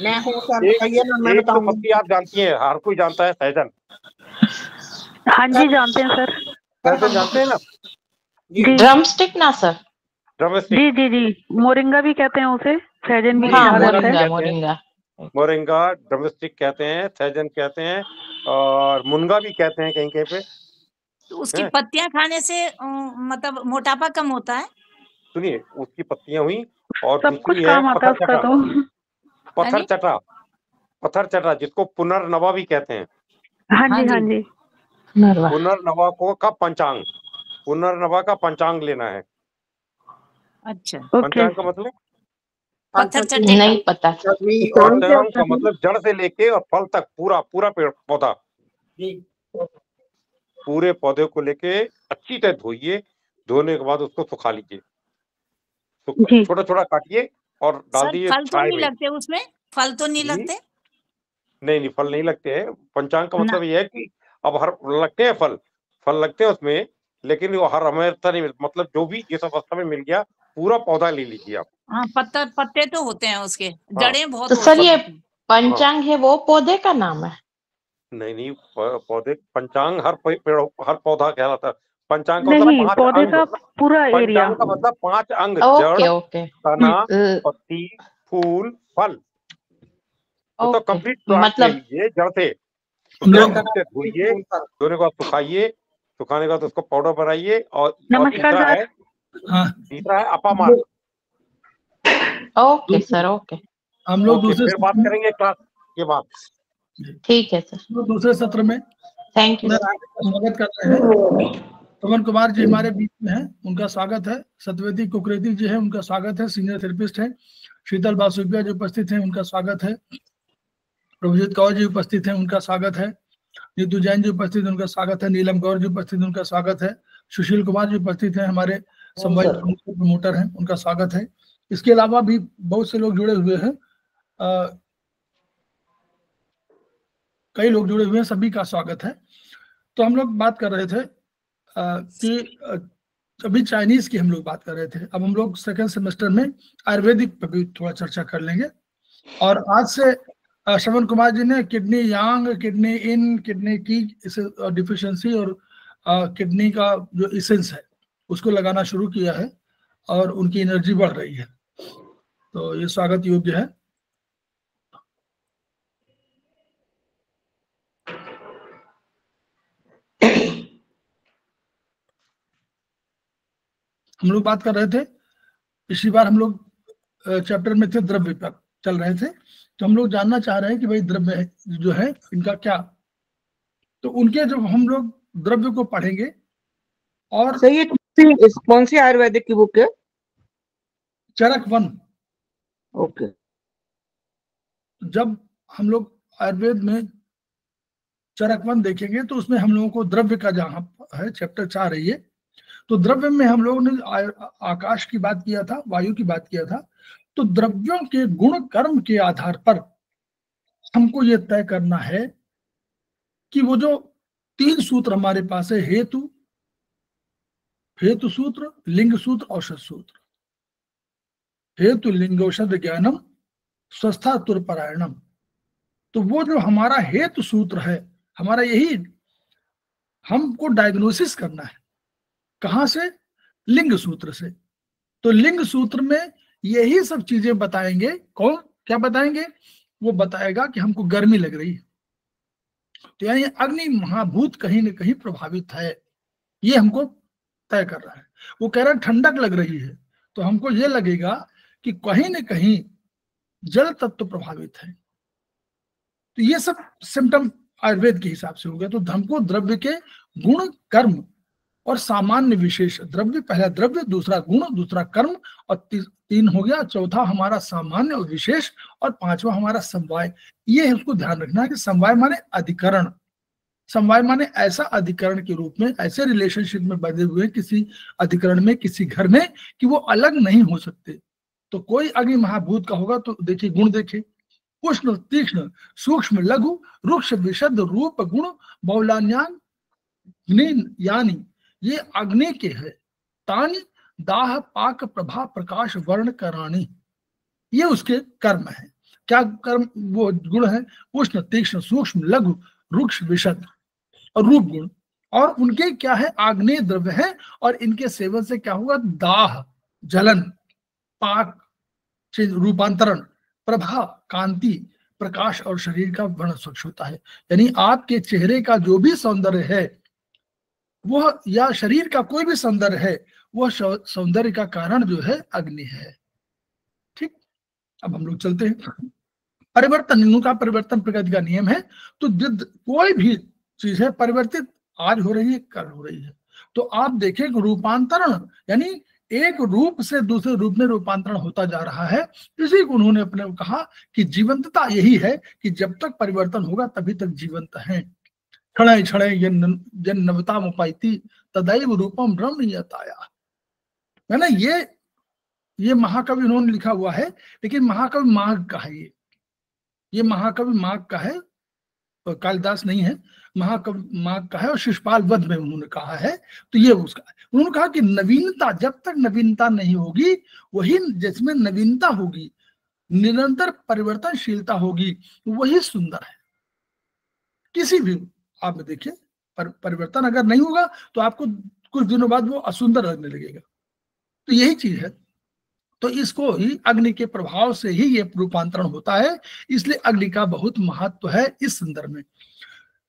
मैं हूँ सर, एक बताइए ना, मैं एक तो बताऊंगी। पत्ती आप जानती हैं, हर कोई जानता है, सहजन। हाँ जी जानते हैं सर। सहजन जानते हैं ना? जी ड्रमस्टिक ना सर? ड्रमस्टिक। जी जी जी, मोरिंगा भी कहते हैं उसे, सहजन भी जी, कहा हाँ जाता है। Moringa moringa. मोरिंगा, ड्रमस्टिक कहते हैं, सहजन कहते हैं, और मुनगा भी कहते हैं कहीं कहीं पे। तो उसकी हैं? पत्तियां खाने से मतलब मोटापा कम होता है। सुनिए, उसकी पत्तियां हुई, और सब कुछ दूसरी है काम आता है पत्थर उसका चटा। तो। पत्थर चटा, पत्थर चटा, जिसको पुनर्नवा भी कहते हैं। हाँ जी हाँ जी। पुनर्नवा को का पंचांग, पुनर्नवा का पंचांग लेना है। अच्छा, ओके। पंचांग का मतलब? पत्थर चटे नहीं पता। पंचांग का मतलब जड़ से लेके और फल तक पूरा पूरा पेड़ पौधा, पूरे पौधे को लेके अच्छी तरह धोइए। धोने के बाद उसको सुखा लीजिए, जी। छोटा छोटा काटिए और डाल सर दीजिए फल तो छाए नहीं में। लगते उसमें? फल तो नहीं जी? लगते? नहीं नहीं, फल नहीं लगते हैं। पंचांग का ना। मतलब ये है कि अब हर लगते हैं फल, फल लगते हैं उसमें, लेकिन वो हर अवस्था नहीं मतलब जो भी जिस अवस्था में मिल गया पूरा पौधा ले लीजिए आप। हाँ, पत्ते तो होते हैं उसके, हाँ। जड़ें बहुत तो होती सर ये हैं। पंचांग है वो पौधे का नाम है? नहीं नहीं, पौधे पंचांग हर पेड़ हर पौधा कहलाता है। पंचांग का मतलब नहीं, 5 पौधे अंग। का पूरा एरिया। पंचांग का मतलब 5 अंग, ओके जड़, ओके। तना, पत्ती, फूल, फल। तो ओके कंप्लीट प्लांट ले मतलब लीजिए जड़ से, हम उसको लोग अच्छे से धोइए, धोने के बाद सुखाइए, सुखाने के बाद उसको पाउडर बनाइए। और नमस्कार तीसरा सर। है, तीसरा है अपामार्क। Okay sir okay. हम लोग ओके, दूसरे फिर बात करेंगे क्लास के बाद। ठीक है सर। दूसरे सत्र में थैंक यू। स्वागत करते हैं। पवन कुमार जी हमारे बीच में हैं, उनका स्वागत है। सत्यवती कुकरेती जी है, उनका स्वागत है, सीनियर थेरेपिस्ट है। शीतल बासुकिया जी उपस्थित हैं, उनका स्वागत है। प्रभुजीत कौर जी उपस्थित हैं, उनका स्वागत है। नीतू जैन जी उपस्थित हैं, उनका स्वागत है। नीलम गौर जी उपस्थित हैं, उनका स्वागत है। सुशील कुमार जी उपस्थित हैं, हमारे संवाद प्रमोटर हैं, उनका स्वागत है। इसके अलावा भी बहुत से लोग जुड़े हुए हैं, कई लोग जुड़े हुए हैं, सभी का स्वागत है। तो हम लोग बात कर रहे थे कि अभी चाइनीज की हम लोग बात कर रहे थे। अब हम लोग सेकेंड सेमेस्टर में आयुर्वेदिक पर भी थोड़ा चर्चा कर लेंगे। और आज से श्रवण कुमार जी ने किडनी यांग, किडनी इन, किडनी की डिफिशियंसी और किडनी का जो इसेंस है उसको लगाना शुरू किया है, और उनकी एनर्जी बढ़ रही है। तो ये स्वागत योग्य है। हम लोग बात कर रहे थे, पिछली बार हम लोग चैप्टर में थे, द्रव्य पर चल रहे थे। तो हम लोग जानना चाह रहे हैं कि भाई द्रव्य जो है इनका क्या, तो उनके जब हम लोग द्रव्य को पढ़ेंगे। और सर ये कौन सी आयुर्वेदिक की बुक है? चरक वन। ओके। जब हम लोग आयुर्वेद में चरक वन देखेंगे तो उसमें हम लोगों को द्रव्य का जहां है चैप्टर 4 है ये, तो द्रव्य में हम लोगों ने आकाश की बात किया था, वायु की बात किया था। तो द्रव्यों के गुण कर्म के आधार पर हमको ये तय करना है कि वो जो 3 सूत्र हमारे पास है, हेतु, हेतु सूत्र, लिंग सूत्र, औषध सूत्र। हेतु लिंग औषध ज्ञानम स्वस्था तुरपरायणम। तो वो जो हमारा हेतु सूत्र है, हमारा यही हमको डायग्नोसिस करना है। कहां से? लिंग सूत्र से। तो लिंग सूत्र में यही सब चीजें बताएंगे। कौन क्या बताएंगे? वो बताएगा कि हमको गर्मी लग रही है, तो यानी अग्नि महाभूत कहीं ना कहीं प्रभावित है, ये हमको तय कर रहा है। वो कह रहा है ठंडक लग रही है, तो हमको ये लगेगा कि कहीं ना कहीं जल तत्व प्रभावित है। तो ये सब सिम्टम आयुर्वेद के हिसाब से हो गया। तो हमको द्रव्य के गुण कर्म और सामान्य विशेष, द्रव्य पहला द्रव्य, दूसरा गुण, दूसरा कर्म, और 3 हो गया, चौथा हमारा सामान्य और विशेष, और 5वां हमारा समवाय। ये हमको ध्यान रखना है कि समवाय माने अधिकरण। समवाय माने ऐसा अधिकरण के रूप में, ऐसे रिलेशनशिप में बंधे हुए किसी अधिकरण में, किसी घर में, कि वो अलग नहीं हो सकते। तो कोई अग्नि महाभूत का होगा तो देखिए गुण देखिए, उष्ण, तीक्ष्ण, सूक्ष्म, लघु, रुक्ष, विशद, रूप, गुण, बहुलान्यान, यानी ये अग्नि के है। तानि दाह पाक प्रभा प्रकाश वर्ण कराणी, ये उसके कर्म है। क्या कर्म वो गुण है? उष्ण, तीक्ष्ण, सूक्ष्म, लघु, रुक्ष, विशद और रूप गुण। और उनके क्या है? आग्नेय द्रव्य है, और इनके सेवन से क्या होगा? दाह, जलन, पाक, रूपांतरण, प्रभा, कांति, प्रकाश और शरीर का वर्ण स्वच्छ होता है। यानी आपके चेहरे का जो भी सौंदर्य है वह, या शरीर का कोई भी सौंदर्य है, वह सौंदर्य का कारण जो है अग्नि है। ठीक, अब हम लोग चलते हैं। परिवर्तन, इनका परिवर्तन प्रकृति का नियम है। तो कोई भी चीज है परिवर्तित, आज हो रही है, कल हो रही है। तो आप देखें रूपांतरण, यानी एक रूप से दूसरे रूप में रूपांतरण होता जा रहा है। इसी को उन्होंने अपने को कहा कि जीवंतता यही है कि जब तक परिवर्तन होगा तभी तक जीवंत है। क्षणे क्षणे जन नवता मुपाइती तदैव रूपम रमणीयताया, है ना। ये महाकवि उन्होंने लिखा हुआ है, लेकिन महाकवि माघ का है। ये महाकवि माघ का है, कालिदास नहीं है, महाकवि माघ का है, और शिशुपाल वध में उन्होंने कहा है। तो ये उसका है। उन्होंने कहा कि नवीनता, जब तक नवीनता नहीं होगी, वही जिसमें नवीनता होगी, निरंतर परिवर्तनशीलता होगी, वही सुंदर है। किसी भी आप में देखिए, परिवर्तन अगर नहीं होगा तो आपको कुछ दिनों बाद वो असुंदर लगने लगेगा। तो यही चीज है। तो इसको ही अग्नि के प्रभाव से ही ये रूपांतरण होता है। इसलिए अग्नि का बहुत महत्व है इस संदर्भ में।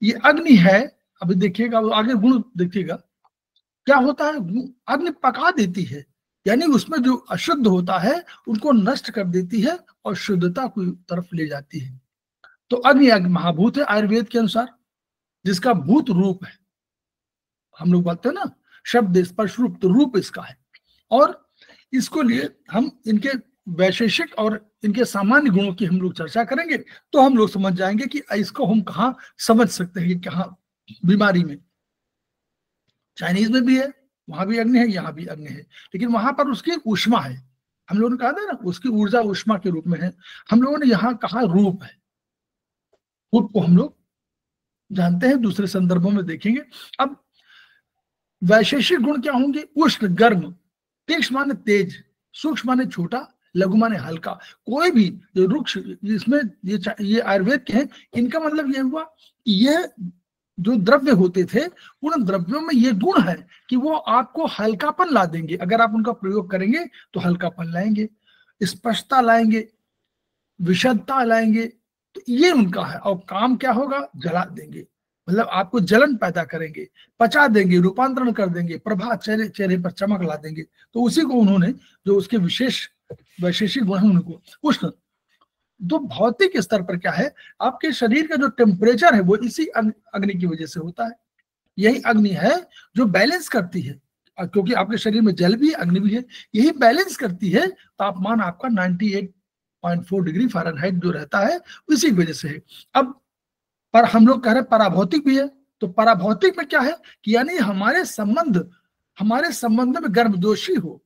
ये अग्नि है, अभी देखिएगा, आगे गुण देखिएगा क्या होता है। अग्नि पका देती है, यानी उसमें जो अशुद्ध होता है उनको नष्ट कर देती है और शुद्धता की तरफ ले जाती है। तो अग्नि महाभूत है आयुर्वेद के अनुसार, जिसका भूत रूप है। हम लोग बोलते हैं ना शब्द स्पर्श रूप, तो रूप इसका है। और इसको लिए हम इनके वैशेषिक और इनके सामान्य गुणों की हम लोग चर्चा करेंगे, तो हम लोग समझ जाएंगे कि इसको हम कहाँ समझ सकते हैं कि कहाँ बीमारी में। चाइनीज में भी है, वहां भी अग्नि है, यहाँ भी अग्नि है, लेकिन वहां पर उसकी ऊष्मा है। हम लोगों ने कहा था ना उसकी ऊर्जा ऊष्मा के रूप में है। हम लोगों ने यहाँ कहा रूप है। रूप को हम लोग जानते हैं, दूसरे संदर्भों में देखेंगे। अब वैशेषिक गुण क्या होंगे? उष्ण, गर्म, तीक्ष्ण माने तेज, सूक्ष्म माने छोटा, लघु माने हल्का। कोई भी जो रुक्ष, जिसमें ये आयुर्वेद के हैं, इनका मतलब ये हुआ कि ये जो द्रव्य होते थे, उन द्रव्यों में ये गुण है कि वो आपको हल्कापन ला देंगे। अगर आप उनका प्रयोग करेंगे तो हल्कापन लाएंगे, स्पष्टता लाएंगे, विशदता लाएंगे। तो ये उनका है। और काम क्या होगा? जला देंगे, मतलब आपको जलन पैदा करेंगे, पचा देंगे, रूपांतरण कर देंगे, प्रभा, चेहरे पर चमक ला देंगे। तो उसी को उन्होंने, जो उसके विशेष वैशेषिक गुण है, उनको उष्ण। तो भौतिक स्तर पर क्या है, आपके शरीर का जो टेम्परेचर है वो इसी अग्नि की वजह से होता है। यही अग्नि है जो बैलेंस करती है, क्योंकि आपके शरीर में जल भी है, अग्नि भी है, यही बैलेंस करती है। तापमान आपका 98.4 डिग्री फ़ारेनहाइट जो रहता है, उसी की वजह से है। अब पर हम लोग कह रहे हैं पराभौतिक भी है। तो पराभौतिक में क्या है कि यानी हमारे संबंध में गर्मजोशी हो,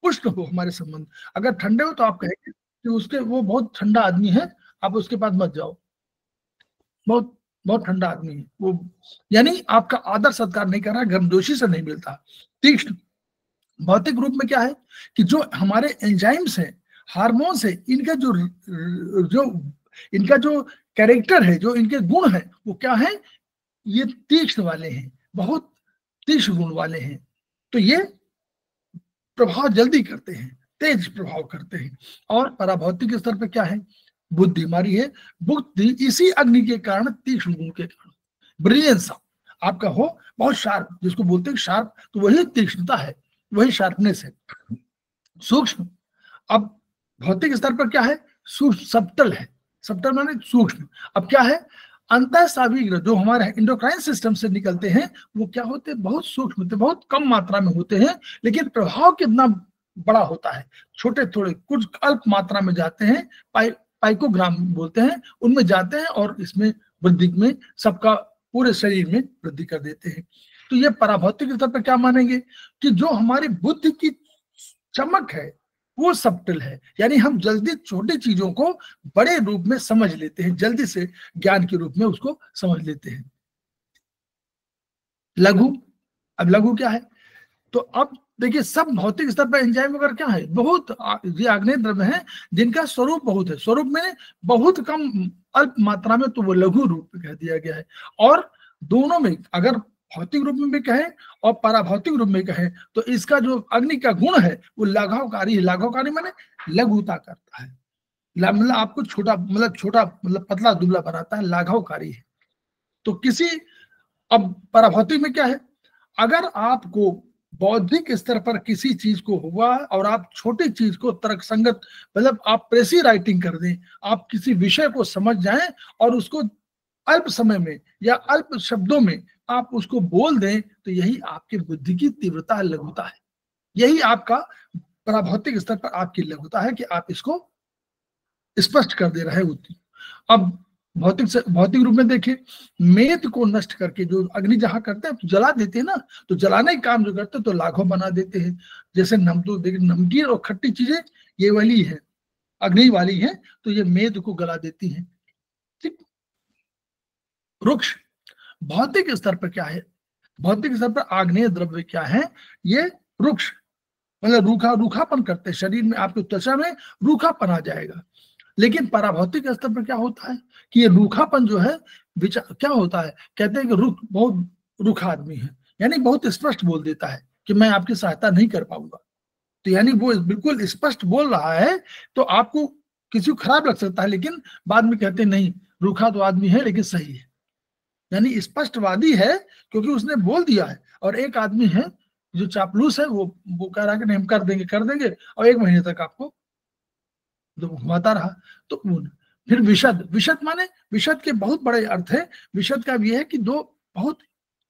उष्ण हो हमारे संबंध। अगर ठंडे हो तो आप कहेंगे कि उसके वो बहुत ठंडा आदमी है, आप उसके पास मत जाओ, बहुत बहुत ठंडा आदमी है वो, यानी आपका आदर सत्कार नहीं कर रहा, गर्मजोशी से नहीं मिलता। तीक्ष्ण भौतिक रूप में क्या है कि जो हमारे एंजाइम्स हैं, हार्मोन्स है, इनका जो कैरेक्टर है, जो इनके गुण हैं, वो क्या है? ये तीक्ष्ण वाले हैं, बहुत तीक्ष्ण गुण वाले हैं। तो ये प्रभाव जल्दी करते हैं, तेज प्रभाव करते हैं। और पराभौतिक स्तर पे क्या है? बुद्धि हमारी है। बुद्धि इसी अग्नि के कारण, तीक्ष्ण गुण के कारण, ब्रिलियंस आपका हो, बहुत शार्प, जिसको बोलते हैं शार्प, तो वही तीक्ष्णता है, वही शार्पनेस है। सूक्ष्म, अब भौतिक स्तर पर क्या है? सूक्ष्म, सब्टल है। सब्टल माने सूक्ष्म। अब क्या है? अंतःस्रावी जो हमारे एंडोक्राइन सिस्टम से निकलते हैं, वो क्या होते हैं? बहुत सूक्ष्म होते हैं, बहुत कम मात्रा में होते हैं, लेकिन प्रभाव कितना बड़ा होता है। छोटे थोड़े कुछ अल्प मात्रा में जाते हैं, पाइकोग्राम बोलते हैं, उनमें जाते हैं और इसमें वृद्धि में सबका पूरे शरीर में वृद्धि कर देते हैं। तो ये पराभौतिक स्तर पर क्या मानेंगे कि जो हमारी बुद्धि की चमक है वो सब्टल है, यानी हम जल्दी छोटी चीजों को बड़े रूप में समझ लेते हैं, जल्दी से ज्ञान के रूप में उसको समझ लेते हैं। लघु, अब लघु क्या है? तो अब देखिए सब भौतिक स्तर पर एंजाइम वगैरह क्या है, बहुत ये आग्नेय द्रव्य हैं जिनका स्वरूप बहुत है, स्वरूप में बहुत कम अल्प मात्रा में, तो वो लघु रूप में कह दिया गया है। और दोनों में अगर भौतिक रूप में भी कहें और पराभौतिक रूप में कहें तो इसका जो अग्नि का गुण है वो लाघवकारी है। लाघवकारी माने लघुता करता है, मतलब आपको छोटा मतलब पतला दुबला बनाता है, लाघवकारी है। तो किसी, अब पराभौतिक में क्या है, अगर आपको बौद्धिक स्तर पर किसी चीज को हुआ और आप छोटी चीज को तर्कसंगत, मतलब आप प्रेसी राइटिंग कर दें, आप किसी विषय को समझ जाएं और उसको अल्प समय में या अल्प शब्दों में आप उसको बोल दें, तो यही आपकी बुद्धि की तीव्रता लघुता है, यही आपका पराभौतिक स्तर पर आपकी लघुता है कि आप इसको स्पष्ट कर दे रहे हैं। अब भौतिक रूप में देखिए, मेद को नष्ट करके जो अग्नि जहां करते हैं तो जला देते हैं ना, तो जलाने का काम जो करते हैं तो लाघव बना देते हैं। जैसे नमकीन और खट्टी चीजें ये वाली है, अग्नि वाली है, तो ये मेद को गला देती है। ठीक। रुक्ष भौतिक स्तर पर क्या है, भौतिक स्तर पर आग्नेय द्रव्य क्या है, ये रुक्ष मतलब रूखापन करते हैं, शरीर में आपकी त्वचा में रूखापन आ जाएगा। लेकिन पराभौतिक स्तर पर क्या होता है कि ये रूखापन जो है क्या होता है, कहते हैं कि बहुत रूखा आदमी है, यानी बहुत स्पष्ट बोल देता है कि मैं आपकी सहायता नहीं कर पाऊंगा। तो यानी वो बिल्कुल स्पष्ट बोल रहा है, तो आपको किसी को खराब लग सकता है, लेकिन बाद में कहते हैं नहीं रूखा तो आदमी है लेकिन सही है, यानी स्पष्टवादी है क्योंकि उसने बोल दिया है। और एक आदमी है जो चापलूस है, वो कह रहा है कि नहीं हम कर देंगे और 1 महीने तक आपको घुमाता रहा। तो फिर विशद माने, विशद के बहुत बड़े अर्थ है। विशद का भी है कि दो बहुत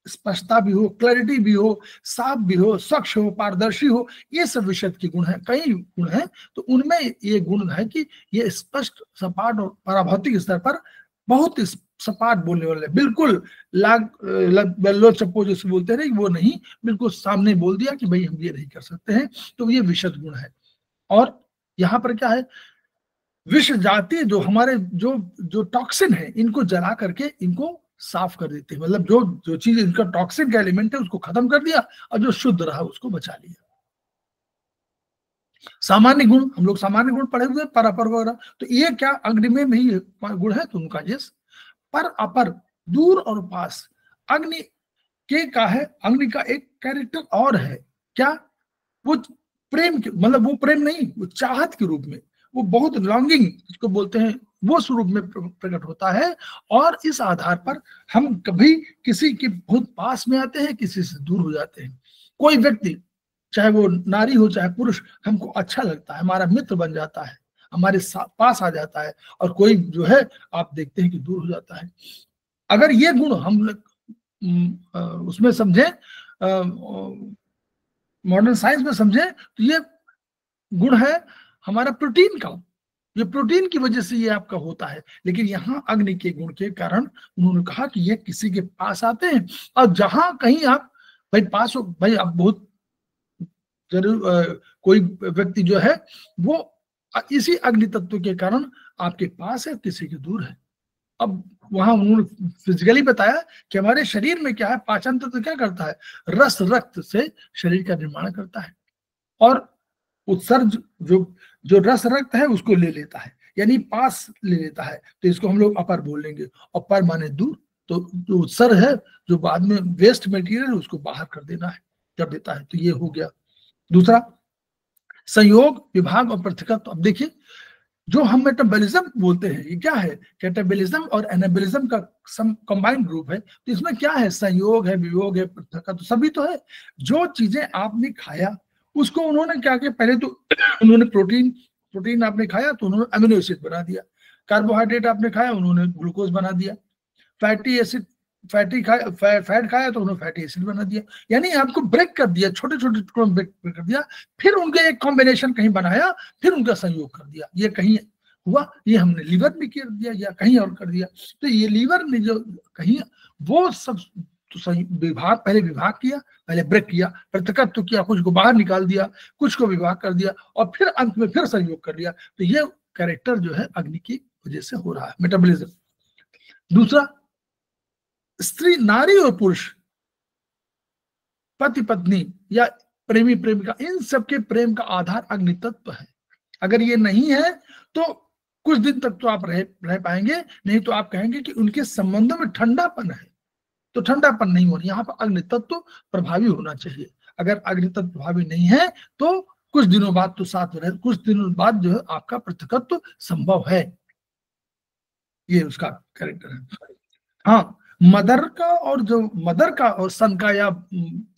स्पष्टता भी हो, क्लैरिटी भी हो, साफ भी हो, स्वच्छ हो, पारदर्शी हो, ये सब विशद के गुण हैं। कई गुण हैं, तो उनमें ये गुण है कि ये स्पष्ट, सपाट और पराभौतिक स्तर पर बहुत सपाट बोलने वाले, बिल्कुल लो चप्पो जैसे बोलते हैं वो नहीं, बिल्कुल सामने बोल दिया कि भाई हम ये नहीं कर सकते हैं, तो ये विशद गुण है। और यहाँ पर क्या है, विष जाति जो हमारे जो टॉक्सिन है इनको जला करके इनको साफ कर देते हैं, मतलब जो चीज इनका टॉक्सिन का एलिमेंट है उसको खत्म कर दिया और जो शुद्ध रहा उसको बचा लिया। सामान्य गुण, हम लोग सामान्य गुण पढ़े हुए परापर वगैरह, तो ये क्या अग्नि में ही गुण है, तो उनका जिस पर अपर दूर और पास अग्नि के का है, अग्नि का एक कैरेक्टर और है क्या, वो प्रेम के, मतलब वो प्रेम नहीं, वो चाहत के रूप में, वो बहुत लॉन्गिंग जिसको बोलते हैं वो स्वरूप में प्रकट होता है। और इस आधार पर हम कभी किसी के बहुत पास में आते हैं, किसी से दूर हो जाते हैं। कोई व्यक्ति चाहे वो नारी हो चाहे पुरुष, हमको अच्छा लगता है, हमारा मित्र बन जाता है, हमारे पास आ जाता है, और कोई जो है आप देखते हैं कि दूर हो जाता है। अगर ये गुण हम उसमें समझे, मॉडर्न साइंस में समझे, तो ये गुण है हमारा प्रोटीन का, ये प्रोटीन की वजह से ये आपका होता है। लेकिन यहाँ अग्नि के गुण के कारण उन्होंने कहा कि ये किसी के पास आते हैं, और जहां कहीं आप भाई पास हो, भाई आप बहुत जरूर कोई व्यक्ति जो है वो इसी अग्नि तत्व के कारण आपके पास है, किसी के दूर है। अब वहां उन्होंने फिजिकली बताया कि हमारे शरीर में क्या है, पाचन तत्व क्या करता है, रस रक्त से शरीर का निर्माण करता है, और उत्सर्ज जो रस रक्त है उसको ले लेता है, यानी पास ले लेता है, तो इसको हम लोग अपर बोलेंगे। और पर माने दूर, तो जो उत्सर्ग है, जो बाद में वेस्ट मटेरियल उसको बाहर कर देता है, तो ये हो गया। दूसरा संयोग, विभाग और पृथकत्व। अब देखिए जो हम मेटाबॉलिज्म बोलते हैं, ये क्या है, कैटाबॉलिज्म और एनाबॉलिज्म का कंबाइंड ग्रुप है। तो इसमें क्या है, संयोग है, वियोग है, पृथकत्व, सभी तो है। जो चीजें आपने खाया उसको उन्होंने क्या किया, पहले तो उन्होंने प्रोटीन आपने खाया तो उन्होंने अमीनो एसिड बना दिया, कार्बोहाइड्रेट आपने खाया उन्होंने ग्लूकोज बना दिया, फैट खाया तो उन्होंने फैटी एसिड बना दिया, यानी आपको ब्रेक कर दिया, छोटे छोटे टुकड़ों में ब्रेक कर दिया, फिर उनके एक कॉम्बिनेशन कहीं बनाया, फिर उनका संयोग कर दिया। ये कहीं हुआ, ये हमने लीवर में कर दिया या कहीं और कर दिया। तो ये लीवर ने जो कहीं वो सब विभाग, पहले विभाग किया, पहले ब्रेक किया, पृथकत्व किया, कुछ को बाहर निकाल दिया, कुछ को विभाग कर दिया, और फिर अंत में फिर संयोग कर लिया। तो ये कैरेक्टर जो है अग्नि की वजह से हो रहा है, मेटाबॉलिज्म। दूसरा स्त्री, नारी और पुरुष, पति पत्नी या प्रेमी प्रेमिका, इन सबके प्रेम का आधार अग्नि तत्व है। अगर ये नहीं है तो कुछ दिन तक तो आप रह पाएंगे, नहीं तो आप कहेंगे कि उनके संबंधों में ठंडापन है, तो ठंडापन नहीं हो रही। यहाँ पर अग्नि तत्व प्रभावी होना चाहिए। अगर अग्नि तत्व प्रभावी नहीं है तो कुछ दिनों बाद तो साथ में रहे, कुछ दिनों बाद जो है आपका पृथकत्व संभव है। ये उसका कैरेक्टर है। हाँ, मदर का और सन का या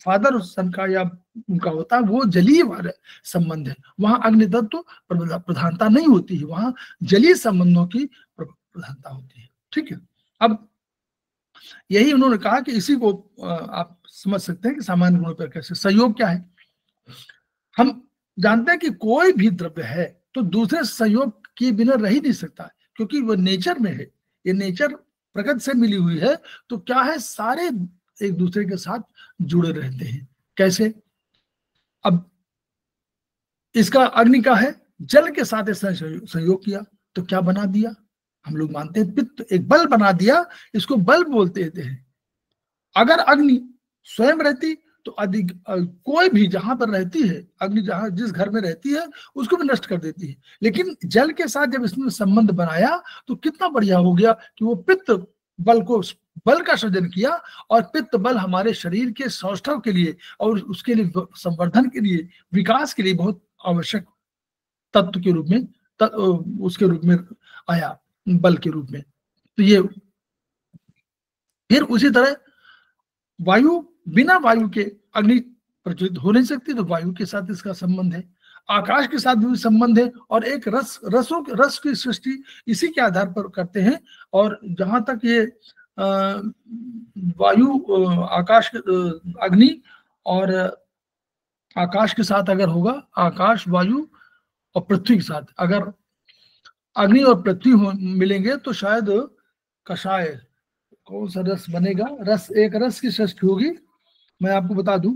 फादर और सन का या उनका होता है वो जलीय वाला संबंध है। वहां अग्नि तत्व प्रधानता नहीं होती है, वहां जलीय संबंधों की प्रधानता होती है। ठीक है, अब यही उन्होंने कहा कि इसी को आप समझ सकते हैं कि सामान्य गुणों पर कैसे संयोग क्या है। हम जानते हैं कि कोई भी द्रव्य है तो दूसरे संयोग के बिना रह ही नहीं सकता, क्योंकि वो नेचर में है, ये नेचर प्रकृति से मिली हुई है। तो क्या है, सारे एक दूसरे के साथ जुड़े रहते हैं। कैसे? अब इसका अग्नि का है, जल के साथ इसने संयोग किया तो क्या बना दिया, हम लोग मानते हैं पित्त, एक बल बना दिया, इसको बल बोलते हैं। अगर अग्नि स्वयं रहती तो अधिक कोई भी जहां पर रहती है अग्नि, जहां जिस घर में रहती है उसको भी नष्ट कर देती है। लेकिन जल के साथ जब इसने संबंध बनाया तो कितना बढ़िया हो गया कि वो पित्त बल का सृजन किया, और पित्त बल हमारे शरीर के सौष्ठव के लिए और उसके लिए संवर्धन के लिए, विकास के लिए बहुत आवश्यक तत्व के रूप में उसके रूप में आया, बल के रूप में। तो ये फिर उसी तरह वायु, बिना वायु के अग्नि प्रज्वलित हो नहीं सकती, तो वायु के साथ इसका संबंध है। आकाश के साथ भी संबंध है, और एक रस की सृष्टि इसी के आधार पर करते हैं। और जहां तक ये वायु, आकाश, अग्नि और आकाश के साथ अगर होगा, आकाश, वायु और पृथ्वी के साथ अगर अग्नि और पृथ्वी मिलेंगे तो शायद कषाय, कौन सा रस बनेगा, एक रस की सृष्टि होगी, मैं आपको बता दूं,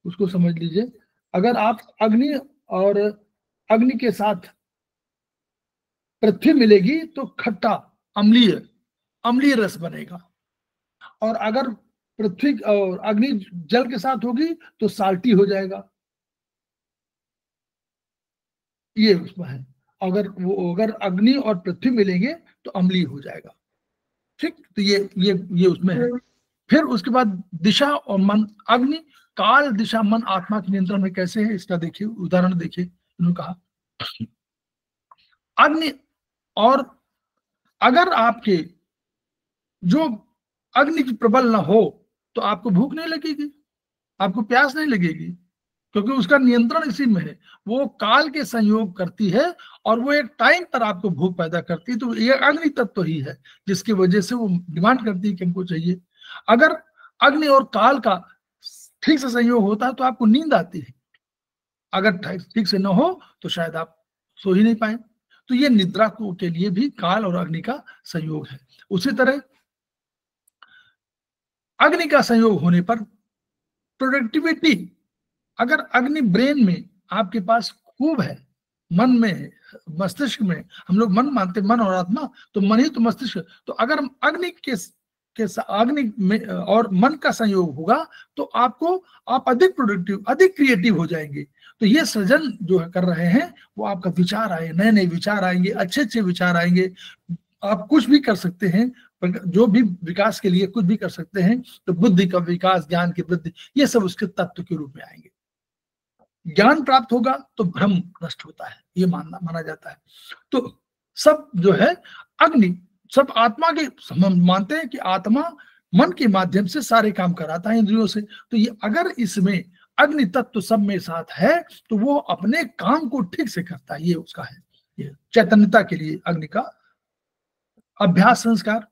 उसको समझ लीजिए। अगर आप अग्नि और अग्नि के साथ पृथ्वी मिलेगी तो खट्टा अम्लीय रस बनेगा, और अगर पृथ्वी और अग्नि जल के साथ होगी तो साल्टी हो जाएगा। ये उसमें है, अगर अग्नि और पृथ्वी मिलेंगे तो अम्लीय हो जाएगा। ठीक, तो ये उसमें है। फिर उसके बाद दिशा और मन, अग्नि, काल, दिशा, मन आत्मा के नियंत्रण में कैसे है, इसका देखिए उदाहरण देखिए। उन्होंने कहा अग्नि, और अगर आपके जो अग्नि की प्रबल ना हो तो आपको भूख नहीं लगेगी, आपको प्यास नहीं लगेगी, क्योंकि उसका नियंत्रण इसी में है। वो काल के संयोग करती है और वो एक टाइम पर आपको भूख पैदा करती है। तो ये अग्नि तत्व ही है जिसकी वजह से वो डिमांड करती है कि हमको चाहिए। अगर अग्नि और काल का ठीक से संयोग होता है तो आपको नींद आती है, अगर ठीक से न हो तो शायद आप सो ही नहीं पाए। तो ये निद्रा के लिए भी काल और अग्नि का संयोग है। उसी तरह अग्नि का संयोग होने पर प्रोडक्टिविटी, अगर अग्नि ब्रेन में आपके पास खूब है, मन में है, मस्तिष्क में, हम लोग मन मानते, मन और आत्मा, तो मन ही तो मस्तिष्क। तो अगर अग्नि अग्नि में और मन का संयोग होगा तो आप अधिक प्रोडक्टिव, अधिक क्रिएटिव हो जाएंगे। तो ये सृजन जो कर रहे हैं वो आपका विचार आए, नए नए विचार आएंगे, अच्छे अच्छे विचार आएंगे, आप कुछ भी कर सकते हैं, जो भी विकास के लिए कुछ भी कर सकते हैं। तो बुद्धि का विकास, ज्ञान की वृद्धि, ये सब उसके तत्व के रूप में आएंगे। ज्ञान प्राप्त होगा तो भ्रम नष्ट होता है, ये माना जाता है। तो सब जो है अग्नि, सब आत्मा के, हम मानते हैं कि आत्मा मन के माध्यम से सारे काम कराता है इंद्रियों से। तो ये अगर इसमें अग्नि तत्व सब में साथ है तो वो अपने काम को ठीक से करता है, ये उसका है। ये चैतन्यता के लिए अग्नि का अभ्यास, संस्कार,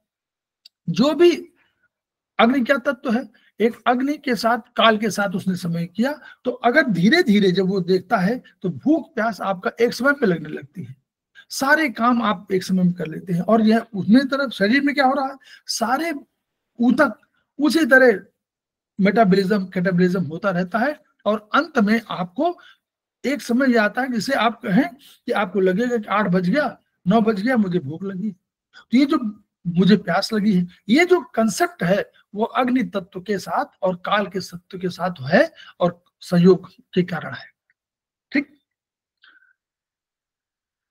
जो भी अग्नि क्या तत्व है, एक अग्नि के साथ काल के साथ उसने समय किया। तो अगर धीरे धीरे जब वो देखता है तो भूख प्यास आपका एक समय पे लगने लगती है, सारे काम आप एक समय में कर लेते हैं। और यह उतने तरफ शरीर में क्या हो रहा है, सारे ऊतक उसी तरह मेटाबॉलिज्म कैटाबॉलिज्म होता रहता है, और अंत में आपको एक समय यह आता है जिसे आप कहें कि आपको लगेगा कि 8 बज गया, 9 बज गया, मुझे भूख लगी। तो ये जो मुझे प्यास लगी है, ये जो कंसेप्ट है वो अग्नि तत्व के साथ और काल के तत्व के साथ है। और संयोग के कारण है। ठीक,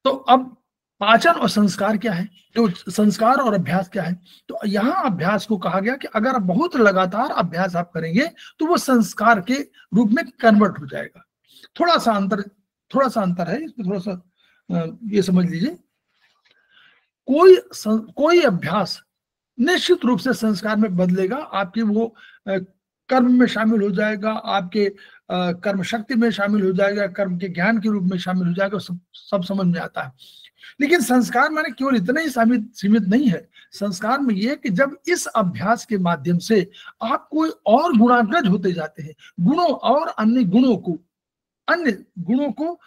तो अब पाचन और संस्कार क्या है, तो संस्कार और अभ्यास क्या है, तो यहाँ अभ्यास को कहा गया कि अगर बहुत लगातार अभ्यास आप करेंगे तो वो संस्कार के रूप में कन्वर्ट हो जाएगा। थोड़ा सा अंतर है इसमें, थोड़ा सा ये समझ लीजिए। कोई अभ्यास निश्चित रूप से संस्कार में बदलेगा, आपकी वो कर्म में शामिल हो जाएगा, आपके कर्म शक्ति में शामिल हो जाएगा, कर्म के ज्ञान के रूप में शामिल हो जाएगा, सब समझ में आता है। लेकिन संस्कार माने केवल इतना ही सीमित नहीं है। संस्कार में यह कि जब इस अभ्यास के माध्यम से आप कोई और गुणाग्रज होते जाते हैं, गुणों और अन्य गुणों को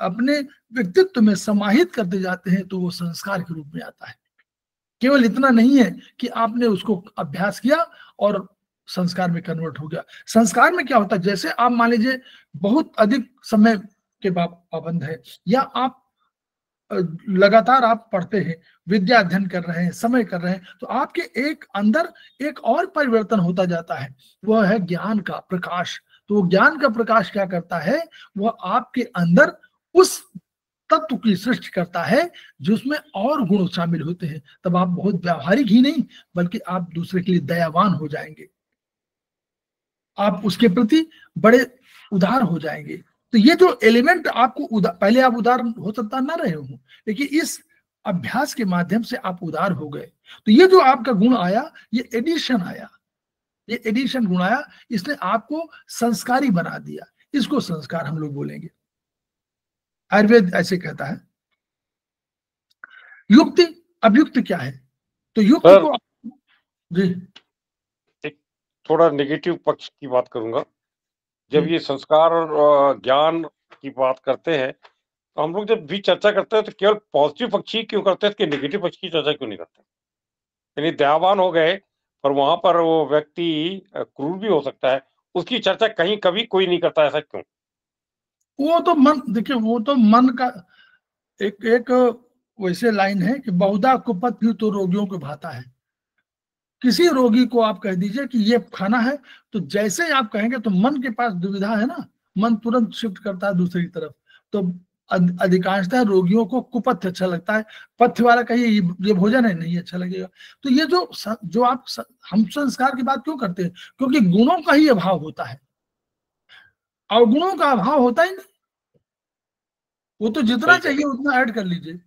अपने व्यक्तित्व में समाहित करते जाते हैं, तो वो संस्कार के रूप में आता है। केवल इतना नहीं है कि आपने उसको अभ्यास किया और संस्कार में कन्वर्ट हो गया। संस्कार में क्या होता है, जैसे आप मान लीजिए बहुत अधिक समय के पाबंद है, या आप लगातार आप पढ़ते हैं, विद्या अध्ययन कर रहे हैं, समय कर रहे हैं, तो आपके एक अंदर एक और परिवर्तन होता जाता है, वह है ज्ञान का प्रकाश। तो ज्ञान का प्रकाश क्या करता है, वह आपके अंदर उस तत्व की सृष्टि करता है जिसमें और गुण शामिल होते हैं। तब आप बहुत व्यावहारिक ही नहीं बल्कि आप दूसरे के लिए दयावान हो जाएंगे, आप उसके प्रति बड़े उदार हो जाएंगे। तो ये जो एलिमेंट आपको पहले आप उदार हो सकता ना रहे हो, लेकिन इस अभ्यास के माध्यम से आप उदार हो गए। तो ये जो आपका गुण आया, ये एडिशन आया, ये एडिशन गुण आया, इसने आपको संस्कारी बना दिया। इसको संस्कार हम लोग बोलेंगे। आयुर्वेद ऐसे कहता है। युक्ति, अब युक्ति क्या है, तो युक्ति को जी थोड़ा नेगेटिव पक्ष की बात करूंगा। जब ये संस्कार और ज्ञान की बात करते हैं, तो हम लोग जब भी चर्चा करते हैं तो केवल पॉजिटिव पक्ष ही क्यों करते हैं, इसके नेगेटिव पक्ष की चर्चा क्यों नहीं करते? यानी दयावान हो गए पर वहां पर वो व्यक्ति क्रूर भी हो सकता है, उसकी चर्चा कहीं कभी कोई नहीं करता, ऐसा क्यों? वो तो मन, देखिए वो तो मन का एक वैसे लाइन है कि बहुधा कुपथ भी तो रोगियों को भाता है। किसी रोगी को आप कह दीजिए कि ये खाना है, तो जैसे ही आप कहेंगे तो मन के पास दुविधा है ना, मन तुरंत शिफ्ट करता है दूसरी तरफ। तो अधिकांशतः रोगियों को कुपथ्य अच्छा लगता है, पथ्य वाला कहिए ये भोजन है, नहीं अच्छा लगेगा। तो ये जो आप हम संस्कार की बात क्यों करते हैं, क्योंकि गुणों का ही अभाव होता है, अवगुणों का अभाव होता ही नहीं। वो तो जितना चाहिए उतना ऐड कर लीजिए,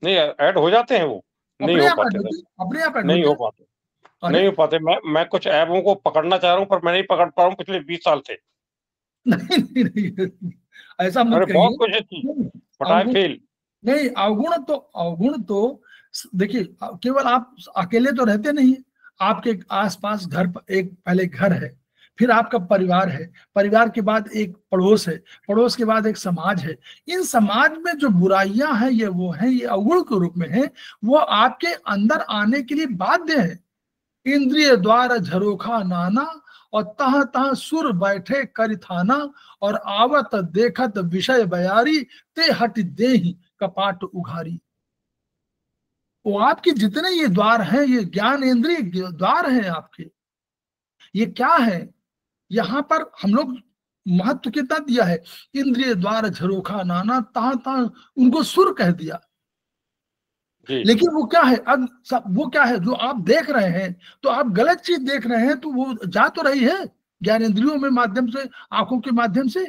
नहीं ऐड हो जाते हैं, वो नहीं हो पाते, अपने आप नहीं हो पाते, नहीं हो पाते। मैं कुछ ऐबों को पकड़ना चाह रहा हूँ पर मैं नहीं पकड़ पा रहा हूँ पिछले 20 साल से। नहीं ऐसा मत कहिए। बहुत कुछ है फेल। नहीं, अवगुण तो देखिए, केवल आप अकेले तो रहते नहीं, आपके आसपास पहले घर है, फिर आपका परिवार है, परिवार के बाद एक पड़ोस है, पड़ोस के बाद एक समाज है। इन समाज में जो बुराइयां हैं ये अवगुण के रूप में है, वो आपके अंदर आने के लिए बाध्य है। इंद्रिय द्वार झरोखा नाना और तह तह सुर बैठे करिथाना, और आवत देखत विषय बयारी ते हट देहि कपाट उघारी। वो आपके जितने ये द्वार हैं, ये ज्ञान इंद्रिय द्वार हैं आपके, ये क्या है, यहाँ पर हम लोग महत्व कितना दिया है। इंद्रिय द्वार झरोखा नाना, तह तह उनको सुर कह दिया। लेकिन वो क्या है, अब वो क्या है जो आप देख रहे हैं, तो आप गलत चीज देख रहे हैं, तो वो जा तो रही है ज्ञानेंद्रियों में माध्यम से, आंखों के माध्यम से।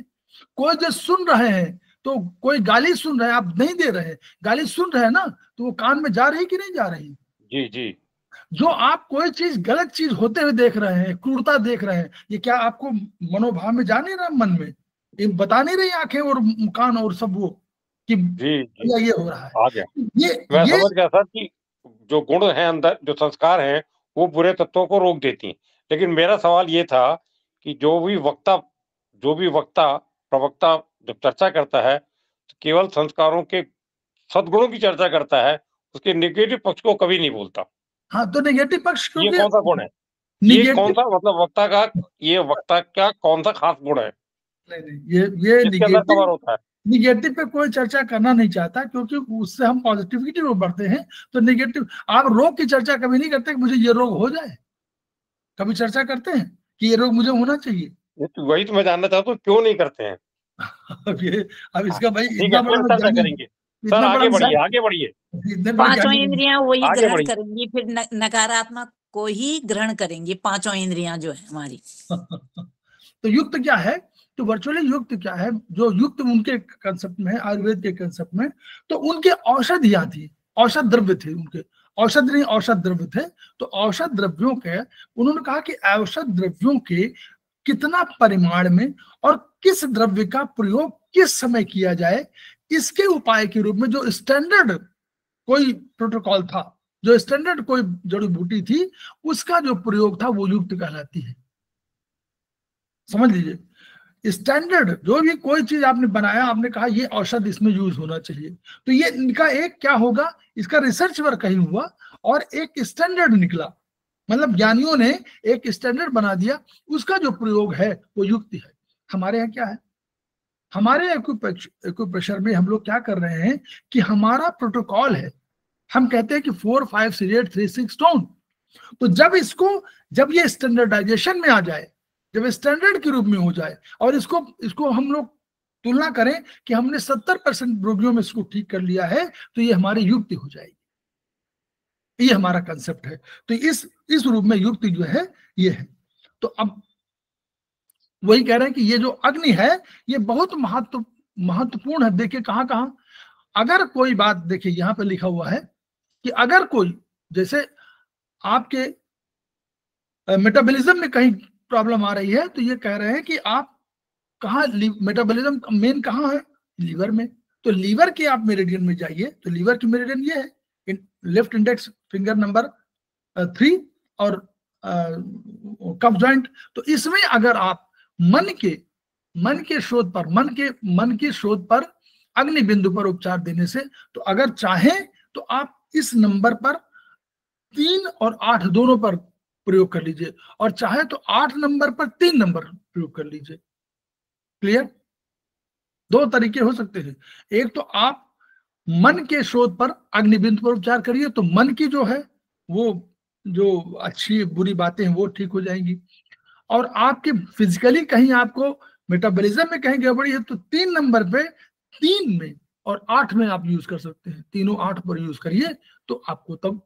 कोई जो सुन रहे हैं, तो कोई गाली सुन रहे हैं, आप नहीं दे रहे हैं, गाली सुन रहे हैं ना, तो वो कान में जा रही कि नहीं जा रही? जी जी। जो आप कोई चीज गलत चीज होते हुए देख रहे हैं, क्रूरता देख रहे हैं, ये क्या आपको मनोभाव में जा नहीं रहा, मन में ये बता नहीं रही आंखें और कान और सब वो कि ये हो रहा है? आ गया, मैं समझ गया सर कि जो गुण हैं अंदर, जो संस्कार हैं, वो बुरे तत्वों को रोक देती हैं। लेकिन मेरा सवाल ये था कि जो भी वक्ता प्रवक्ता जब चर्चा करता है तो केवल संस्कारों के सद्गुणों की चर्चा करता है, उसके नेगेटिव पक्ष को कभी नहीं बोलता। हाँ, तो नेगेटिव पक्ष ये कौन सा गुण है, ये कौन सा, मतलब वक्ता का कौन सा खास गुण है? नहीं, ये निगेटिव पे कोई चर्चा करना नहीं चाहता, क्योंकि उससे हम पॉजिटिविटी में बढ़ते हैं। तो निगेटिव, आप रोग की चर्चा कभी नहीं करते कि मुझे ये रोग हो जाए, कभी चर्चा करते हैं कि ये रोग मुझे होना चाहिए? वही तो मैं जानना चाहता हूँ, क्यों नहीं करते हैं? अब इसका भाई ठीक इतना है, बड़ा फिर मैं चर्चा जानी, करेंगे। सर इतना बड़ा आगे मैं बढ़िए, आगे बढ़िए। इतने बड़े पांचों ज्ञानी इंद्रियां वही आगे ग्रहण बढ़िए। करेंगी, फिर नकारात्मक को ही ग्रहण करेंगी पांचों इंद्रियां जो है हमारी। तो युक्त क्या है? तो वर्चुअली युक्त क्या है? जो युक्त उनके कंसेप्ट में है, आयुर्वेद के कंसेप्ट में, तो उनके औषधियां थी, औषध द्रव्य थे उनके, औषध नहीं औषध द्रव्य थे। तो औषध द्रव्यों के उन्होंने कहा कि औषध द्रव्यों के कितना परिमाण में और किस द्रव्य का प्रयोग किस समय किया जाए, इसके उपाय के रूप में जो स्टैंडर्ड कोई प्रोटोकॉल था, जो स्टैंडर्ड कोई जड़ी बूटी थी, उसका जो प्रयोग था वो युक्त कहलाती है। समझ लीजिए, स्टैंडर्ड जो भी कोई चीज आपने बनाया, आपने कहा ये औषध इसमें यूज होना चाहिए, तो ये इनका एक क्या होगा, इसका रिसर्च वर्क कहीं हुआ और एक स्टैंडर्ड निकला, मतलब ज्ञानियों ने एक स्टैंडर्ड बना दिया, उसका जो प्रयोग है वो युक्ति है। हमारे यहाँ क्या है, हमारे एक्यूप्रेशर में हम लोग क्या कर रहे हैं कि हमारा प्रोटोकॉल है, हम कहते हैं कि 4, 5, 8, 3, 6 टोन। तो जब ये स्टैंडर्डाइजेशन में आ जाए, जब स्टैंडर्ड के रूप में हो जाए और इसको हम लोग तुलना करें कि हमने 70% रोगियों में इसको ठीक कर लिया है, तो ये हमारी युक्ति हो जाएगी। ये हमारा कंसेप्ट है। तो इस रूप में युक्ति जो है ये है। तो अब वही कह रहे हैं कि ये जो अग्नि है ये बहुत महत्वपूर्ण है। देखिए कहां कहां अगर कोई बात, देखिए यहां पे लिखा हुआ है कि अगर कोई, जैसे आपके मेटाबॉलिज्म में कहीं प्रॉब्लम आ रही है, तो ये कह रहे हैं कि आप कहाँ, मेटाबॉलिज्म मेन कहाँ है, लीवर में। तो लीवर के आप मेरिडियन में जाइए, तो लीवर की मेरिडियन ये है, लेफ्ट इंडेक्स फिंगर नंबर 3 और कफ जॉइंट। तो इसमें अगर आप मन के शोध पर अग्नि बिंदु पर उपचार देने से, तो अगर चाहें तो आप इस नंबर पर 3 और 8 दोनों पर प्रयोग कर लीजिए, और चाहे तो 8 नंबर पर 3 नंबर प्रयोग कर लीजिए। क्लियर? 2 तरीके हो सकते हैं। एक तो आप मन के शोध पर अग्नि बिंदु पर उपचार करिए, तो मन की जो है वो जो अच्छी बुरी बातें हैं वो ठीक हो जाएंगी। और आपके फिजिकली कहीं आपको मेटाबॉलिज्म में कहीं गड़बड़ी है, तो 3 नंबर पे 3 में और 8 में आप यूज कर सकते हैं। तीनों 8 पर यूज करिए तो आपको तब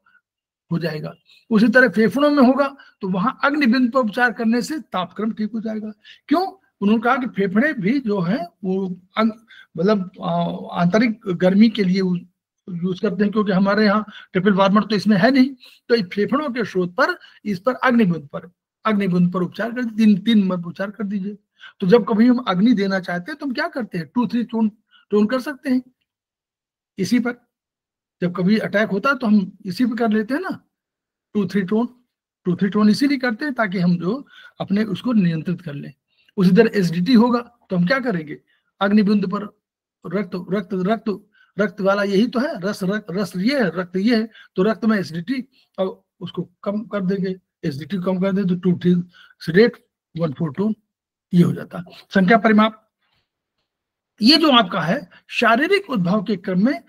हो जाएगा। उसी तरह फेफड़ों में होगा तो वहां अग्नि बिंदु पर उपचार करने से तापक्रम ठीक हो जाएगा। क्यों? उन्होंने कहा कि फेफड़े भी जो है वो मतलब आंतरिक गर्मी के लिए यूज करते हैं, क्योंकि हमारे यहाँ ट्रिपल वार्मर तो इसमें है नहीं। तो इस फेफड़ों के शोध पर इस पर अग्नि बिंदु पर उपचार कर 3 नंबर पर उपचार कर दीजिए। तो जब कभी हम अग्नि देना चाहते हैं तो हम क्या करते हैं, 2-3 टोन कर सकते हैं इसी पर। जब कभी अटैक होता है तो हम इसी पे कर लेते हैं ना, 2-3 टोन इसीलिए करते हैं ताकि हम जो अपने उसको नियंत्रित कर लें। उसी तरह एसिडिटी होगा तो हम क्या करेंगे, अग्नि बिंदु पर रक्त वाला यही तो है, रस ये है, रक्त ये है, तो रक्त में एसिडिटी और उसको कम कर देंगे, एसिडिटी कम कर दे तो 2-3 1-4 टोन ये हो जाता है। संख्या परिमाप ये जो आपका है शारीरिक उद्भव के क्रम में,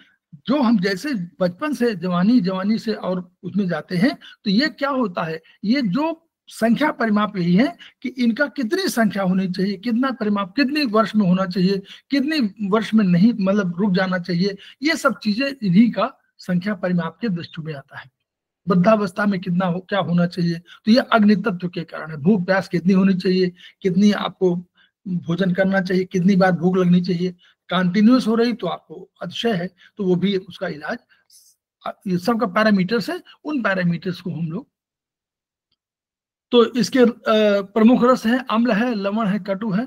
जो हम जैसे बचपन से जवानी से और उसमें जाते हैं, तो ये क्या होता है, ये जो संख्या परिमाप यही है कि इनका कितनी संख्या होनी चाहिए, कितना परिमाप कितने वर्ष में होना चाहिए, कितने वर्ष में नहीं मतलब रुक जाना चाहिए, ये सब चीजें इन्हीं का संख्या परिमाप के दृष्टि में आता है। वृद्धावस्था में कितना क्या होना चाहिए, तो ये अग्नि तत्व के कारण है। भूख प्यास कितनी होनी चाहिए, कितनी आपको भोजन करना चाहिए, कितनी बार भूख लगनी चाहिए, कंटिन्यूअस हो रही तो आपको अतिशय है, तो वो भी उसका इलाज, ये सबका पैरामीटर्स है, उन पैरामीटर्स को हम लोग, तो इसके प्रमुख रस है, अम्ल है, लवण है, कटु है।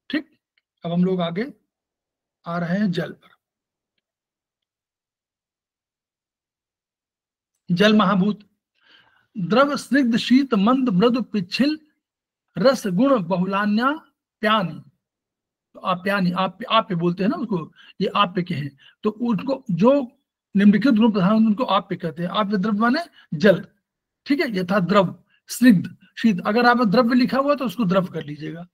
ठीक, अब हम लोग आगे आ रहे हैं जल पर। जल महाभूत, द्रव स्निग्ध शीत मंद मृदु पिच्छिल रस गुण बहुलान्या प्यानी। तो आप्यानी, आप पे बोलते हैं ना उसको, ये आप पे के हैं, तो उनको जो निम्नलिखित गुण प्रधान उनको आप पे कहते हैं। आप पे द्रव्य माने जल, ठीक है, यथा द्रव स्निग्ध शीत, अगर आप द्रव्य लिखा हुआ तो उसको द्रव कर लीजिएगा,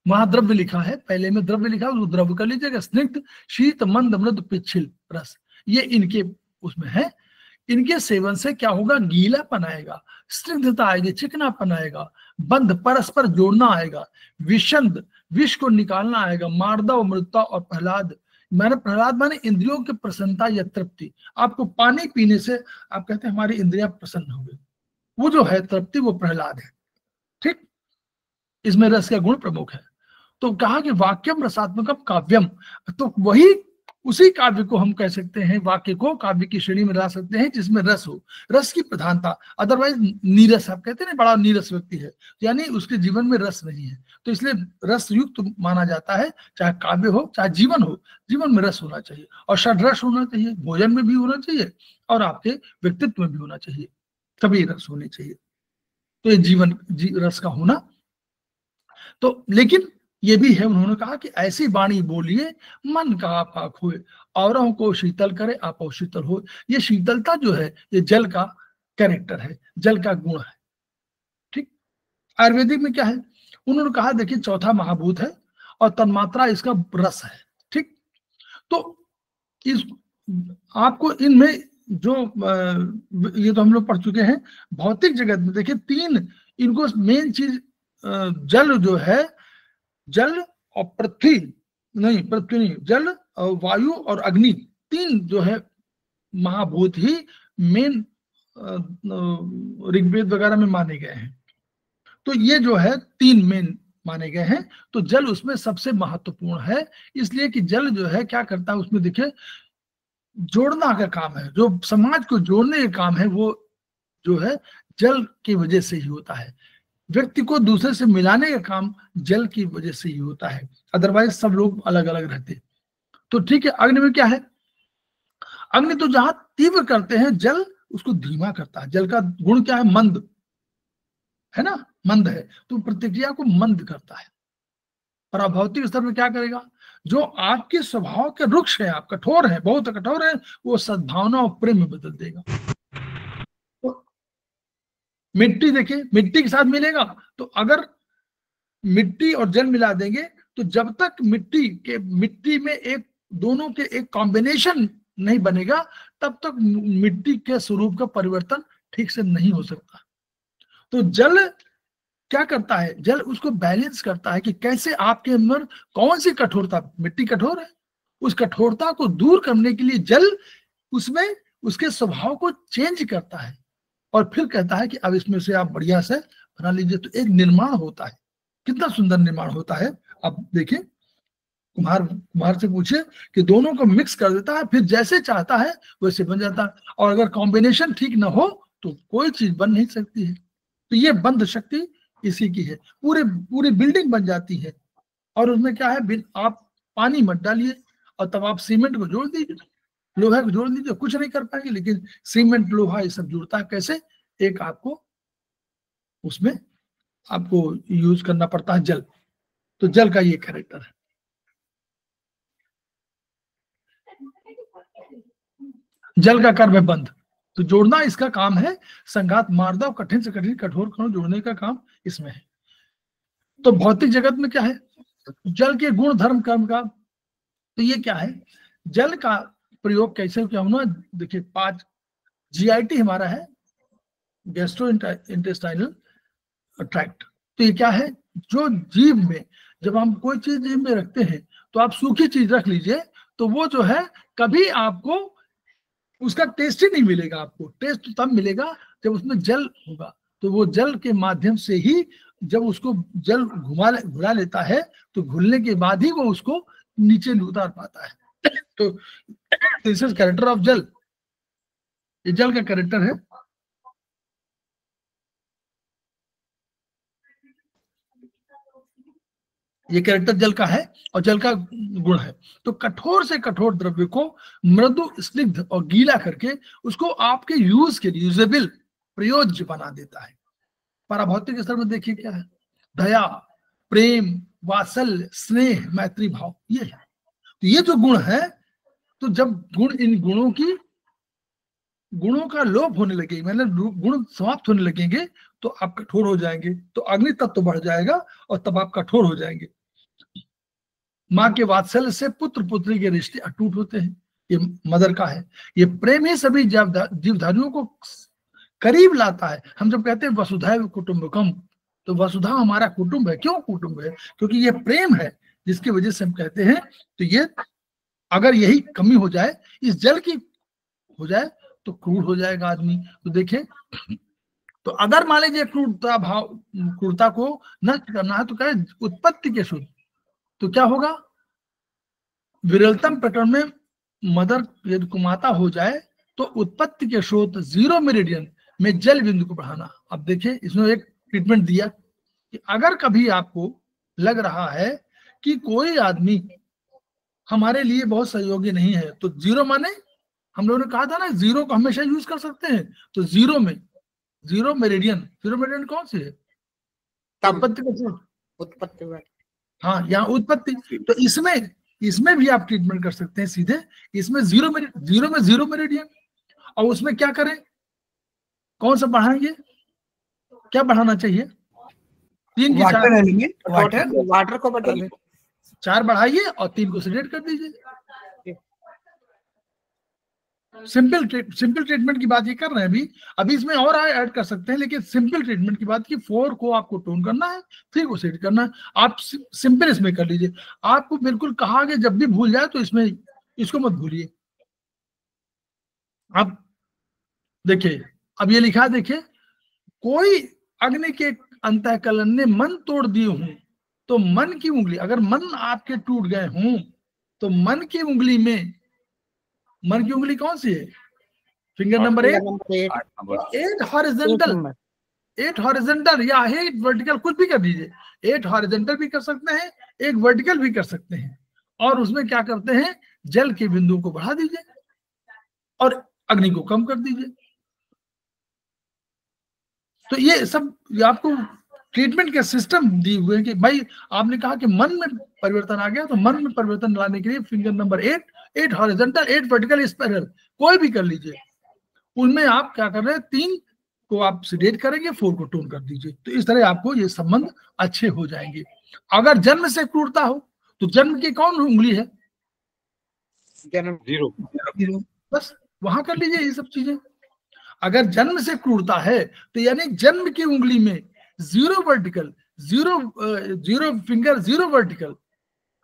वहां द्रव्य लिखा है, पहले में द्रव्य लिखा है उसको द्रव्य कर लीजिएगा। स्निग्ध शीत मंद मृदु पिच्छिल रस, ये इनके उसमें है इनके सेवन से क्या होगा, गीलापन आएगा, स्निग्धता आएगी, चिकनापन आएगा, बंध परस्पर जोड़ना आएगा, विषंद विष को निकालना आएगा, मार्दव मृतता और प्रहलाद माने इंद्रियों की प्रसन्नता या तृप्ति। आपको पानी पीने से आप कहते हैं हमारी इंद्रियां प्रसन्न हो गई, वो जो है तृप्ति वो प्रहलाद है। ठीक, इसमें रस का गुण प्रमुख है। तो कहा कि वाक्यम रसात्मकम काव्यम, तो वही उसी काव्य को हम कह सकते हैं, वाक्य को काव्य की श्रेणी में ला सकते हैं जिसमें रस हो, रस की प्रधानता। अदरवाइज नीरस, आप कहते हैं ना बड़ा नीरस व्यक्ति है, यानी उसके जीवन में रस नहीं है, तो इसलिए रस युक्त माना जाता है। चाहे काव्य हो चाहे जीवन हो, जीवन में रस होना चाहिए, और षड्रस होना चाहिए, भोजन में भी होना चाहिए और आपके व्यक्तित्व में भी होना चाहिए, सभी रस होने चाहिए। तो ये जीवन रस का होना। तो लेकिन ये भी है, उन्होंने कहा कि ऐसी वाणी बोलिए मन का आपा खोए, औरों को शीतल करे आप शीतल हो। ये शीतलता जो है ये जल का कैरेक्टर है, जल का गुण है। ठीक, आयुर्वेदिक में क्या है, उन्होंने कहा देखिए चौथा महाभूत है और तन्मात्रा इसका रस है। ठीक, तो इस आपको इनमें जो ये तो हम लोग पढ़ चुके हैं, भौतिक जगत में देखिए तीन इनको मेन चीज, जल जो है, जल और पृथ्वी नहीं, जल और वायु और अग्नि, तीन जो है महाभूत ही मेन ऋग्वेद वगैरह में माने गए हैं। तो ये जो है तीन मेन माने गए हैं, तो जल उसमें सबसे महत्वपूर्ण है, इसलिए कि जल जो है क्या करता है, उसमें देखिए जोड़ना का काम है, जो समाज को जोड़ने का काम है वो जो है जल की वजह से ही होता है। व्यक्ति को दूसरे से मिलाने का काम जल की वजह से ही होता है, अदरवाइज सब लोग अलग अलग रहते। तो ठीक है, अग्नि में क्या है, अग्नि तो जहां तीव्र करते हैं, जल उसको धीमा करता है। जल का गुण क्या है, मंद है ना, मंद है, तो प्रतिक्रिया को मंद करता है। और भौतिक स्तर में क्या करेगा, जो आपके स्वभाव के रुक्ष है, आप कठोर है, बहुत कठोर है, वो सद्भावना और प्रेम में बदल देगा। मिट्टी देखिए, मिट्टी के साथ मिलेगा, तो अगर मिट्टी और जल मिला देंगे तो जब तक मिट्टी में एक दोनों के एक कॉम्बिनेशन नहीं बनेगा तब तक मिट्टी के स्वरूप का परिवर्तन ठीक से नहीं हो सकता। तो जल क्या करता है, जल उसको बैलेंस करता है कि कैसे आपके अंदर कौन सी कठोरता, मिट्टी कठोर है, उस कठोरता को दूर करने के लिए जल उसमें उसके स्वभाव को चेंज करता है और फिर कहता है कि अब इसमें से आप बढ़िया से बना लीजिए। तो एक निर्माण होता है, कितना सुंदर निर्माण होता है। अब देखिए, कुम्हार से पूछिए कि दोनों को मिक्स कर देता है, फिर जैसे चाहता है वैसे बन जाता है। और अगर कॉम्बिनेशन ठीक ना हो तो कोई चीज बन नहीं सकती है। तो ये बंध शक्ति इसी की है, पूरी बिल्डिंग बन जाती है। और उसमें क्या है, आप पानी मत डालिए और तब आप सीमेंट को जोड़ दीजिए, लोहा को जोड़ दीजिए, कुछ नहीं कर पाएंगे। लेकिन सीमेंट लोहा ये सब जुड़ता है कैसे, एक आपको उसमें आपको यूज करना पड़ता है जल। तो जल का ये कैरेक्टर है। जल का कर्म है बंध, तो जोड़ना इसका काम है। संघात मार्दव, कठिन से कठिन, कठोर कठोर जोड़ने का काम इसमें है। तो भौतिक जगत में क्या है, जल के गुण धर्म कर्म का, तो ये क्या है, जल का प्रयोग कैसे क्या होना। देखिए 5 GIT हमारा है, गैस्ट्रो इंटेस्टाइनल ट्रैक्ट। तो ये क्या है, जो जीव में जब हम कोई चीज जीव में रखते हैं तो आप सूखी चीज रख लीजिए तो वो जो है कभी आपको उसका टेस्ट ही नहीं मिलेगा। आपको टेस्ट तब मिलेगा जब उसमें जल होगा। तो वो जल के माध्यम से ही जब उसको जल घुला लेता है तो घुलने के बाद ही वो उसको नीचे उतार पाता है। तो दिस इज कैरेक्टर ऑफ जल, ये जल का कैरेक्टर है। ये कैरेक्टर जल का है और जल का गुण है। तो कठोर से कठोर द्रव्य को मृदु, स्निग्ध और गीला करके उसको आपके यूज के लिए यूजेबल, प्रयोज्य बना देता है। पराभौतिक स्तर में देखिए क्या है, दया, प्रेम, वात्सल्य, स्नेह, मैत्री भाव, ये है। तो ये जो गुण है, तो जब गुण, इन गुणों का लोप होने लगेगा, मतलब गुण समाप्त होने लगेंगे तो आप कठोर हो जाएंगे। तो अग्नि तत्व बढ़ जाएगा और तब आप कठोर हो जाएंगे। माँ के वात्सल्य से पुत्र पुत्री के रिश्ते अटूट होते हैं। ये मदर का है। ये प्रेम ही सभी जीवधारियों को करीब लाता है। हम जब कहते हैं वसुधैव कुटुंबकम, तो वसुधा हमारा कुटुंब है। क्यों कुटुंब है? क्योंकि ये प्रेम है जिसकी वजह से हम कहते हैं। तो ये अगर यही कमी हो जाए, इस जल की हो जाए, तो क्रूर हो जाएगा आदमी। तो देखें, तो अगर मान लीजिए क्रूरता को नष्ट करना है तो क्या है? उत्पत्ति के शुद्ध। तो क्या होगा? विरलतम प्रकरण में मदर यदि कुमाता हो जाए तो उत्पत्ति के स्रोत 0 मेरिडियन में जल बिंदु को बढ़ाना। अब देखिए, इसमें एक ट्रीटमेंट दिया कि अगर कभी आपको लग रहा है कि कोई आदमी हमारे लिए बहुत सहयोगी नहीं है, तो 0 माने हम लोगों ने कहा था ना, 0 को हमेशा यूज कर सकते हैं। तो 0 में 0 मेरिडियन कौन सी है? उत्पत्ति के स्रोत, उत्पत्ति। हाँ, यहाँ उत्पत्ति। तो इसमें भी आप ट्रीटमेंट कर सकते हैं सीधे। इसमें 0 मेरिडियन, और उसमें क्या करें? कौन सा बढ़ाएंगे? क्या बढ़ाना चाहिए? 3 की 4 वाटर को बढ़ाइए, 4 बढ़ाइए और 3 को सेडेट कर दीजिए। सिंपल ट्रीटमेंट की बात ये कर रहे हैं अभी इसमें और ऐड कर सकते हैं, लेकिन सिंपल ट्रीटमेंट की बात की 4 को आपको टोन करना है, 3 को सेट करना है। आप सिंपल इसमें कर लीजिए। आपको बिल्कुल कहा कि जब भी भूल जाए तो इसमें इसको मत भूलिए। अब देखिए, अब ये लिखा है, देखिए, कोई अग्नि के अंतःकलन ने मन तोड़ दिए हूं तो मन की उंगली, अगर मन आपके टूट गए हों तो मन की उंगली में, मन की उंगली कौन सी है? फिंगर नंबर 8 हॉरिजॉन्टल या 8 वर्टिकल, कुछ भी कर दीजिए। 8 हॉरिजॉन्टल भी कर सकते हैं, 1 वर्टिकल भी कर सकते हैं। और उसमें क्या करते हैं? जल के बिंदु को बढ़ा दीजिए और अग्नि को कम कर दीजिए। तो ये सब आपको ट्रीटमेंट के सिस्टम दिए हुए हैं कि भाई आपने कहा कि मन में परिवर्तन आ गया, तो मन में परिवर्तन लाने के लिए finger number 8 horizontal, 8 vertical, spiral, कोई भी कर लीजिए। उनमें आप क्या कर रहे हैं? 3 को आप सेडेट करेंगे, 4 को टोन कर दीजिए। तो इस तरह आपको ये संबंध अच्छे हो जाएंगे। अगर जन्म से क्रूरता हो तो जन्म की कौन उंगली है? जन्म 0, बस वहां कर लीजिए ये सब चीजें। अगर जन्म से क्रूरता है तो यानी जन्म की उंगली में 0 वर्टिकल, 0 फिंगर, 0 वर्टिकल,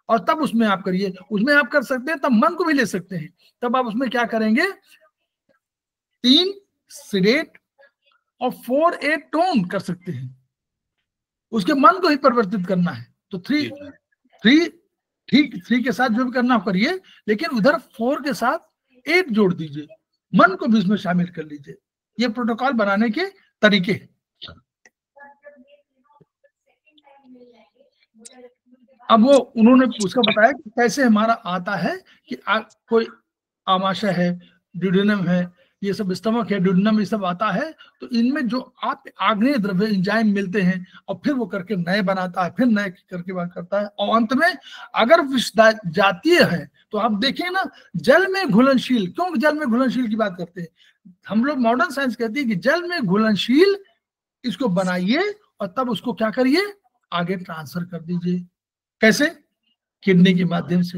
और तब उसमें आप करिए। उसमें आप कर सकते हैं, तब मन को भी ले सकते हैं। तब आप उसमें क्या करेंगे? 3 सेडेट और 4 8 टोन कर सकते हैं। उसके मन को ही परिवर्तित करना है। तो 3 के साथ जो भी करना करिए, लेकिन उधर 4 के साथ 8 जोड़ दीजिए, मन को भी इसमें शामिल कर लीजिए। ये प्रोटोकॉल बनाने के तरीके हैं। अब वो उन्होंने उसका बताया कि कैसे हमारा आता है कि कोई आमाशय है, ड्यूडेनम है, ये सब स्टमक है, ड्यूडेनम, ये सब आता है। तो इनमें जो आप आग्नेय द्रव्य एंजाइम मिलते हैं और फिर वो करके नए बनाता है, फिर नए करके बात करता है। और अंत में अगर विष जातीय है तो आप देखें ना, जल में घुलनशील, क्यों जल में घुलनशील की बात करते हैं हम लोग? मॉडर्न साइंस कहती है कि जल में घुलनशील इसको बनाइए और तब उसको क्या करिए? आगे ट्रांसफर कर दीजिए। कैसे? किडनी के माध्यम से।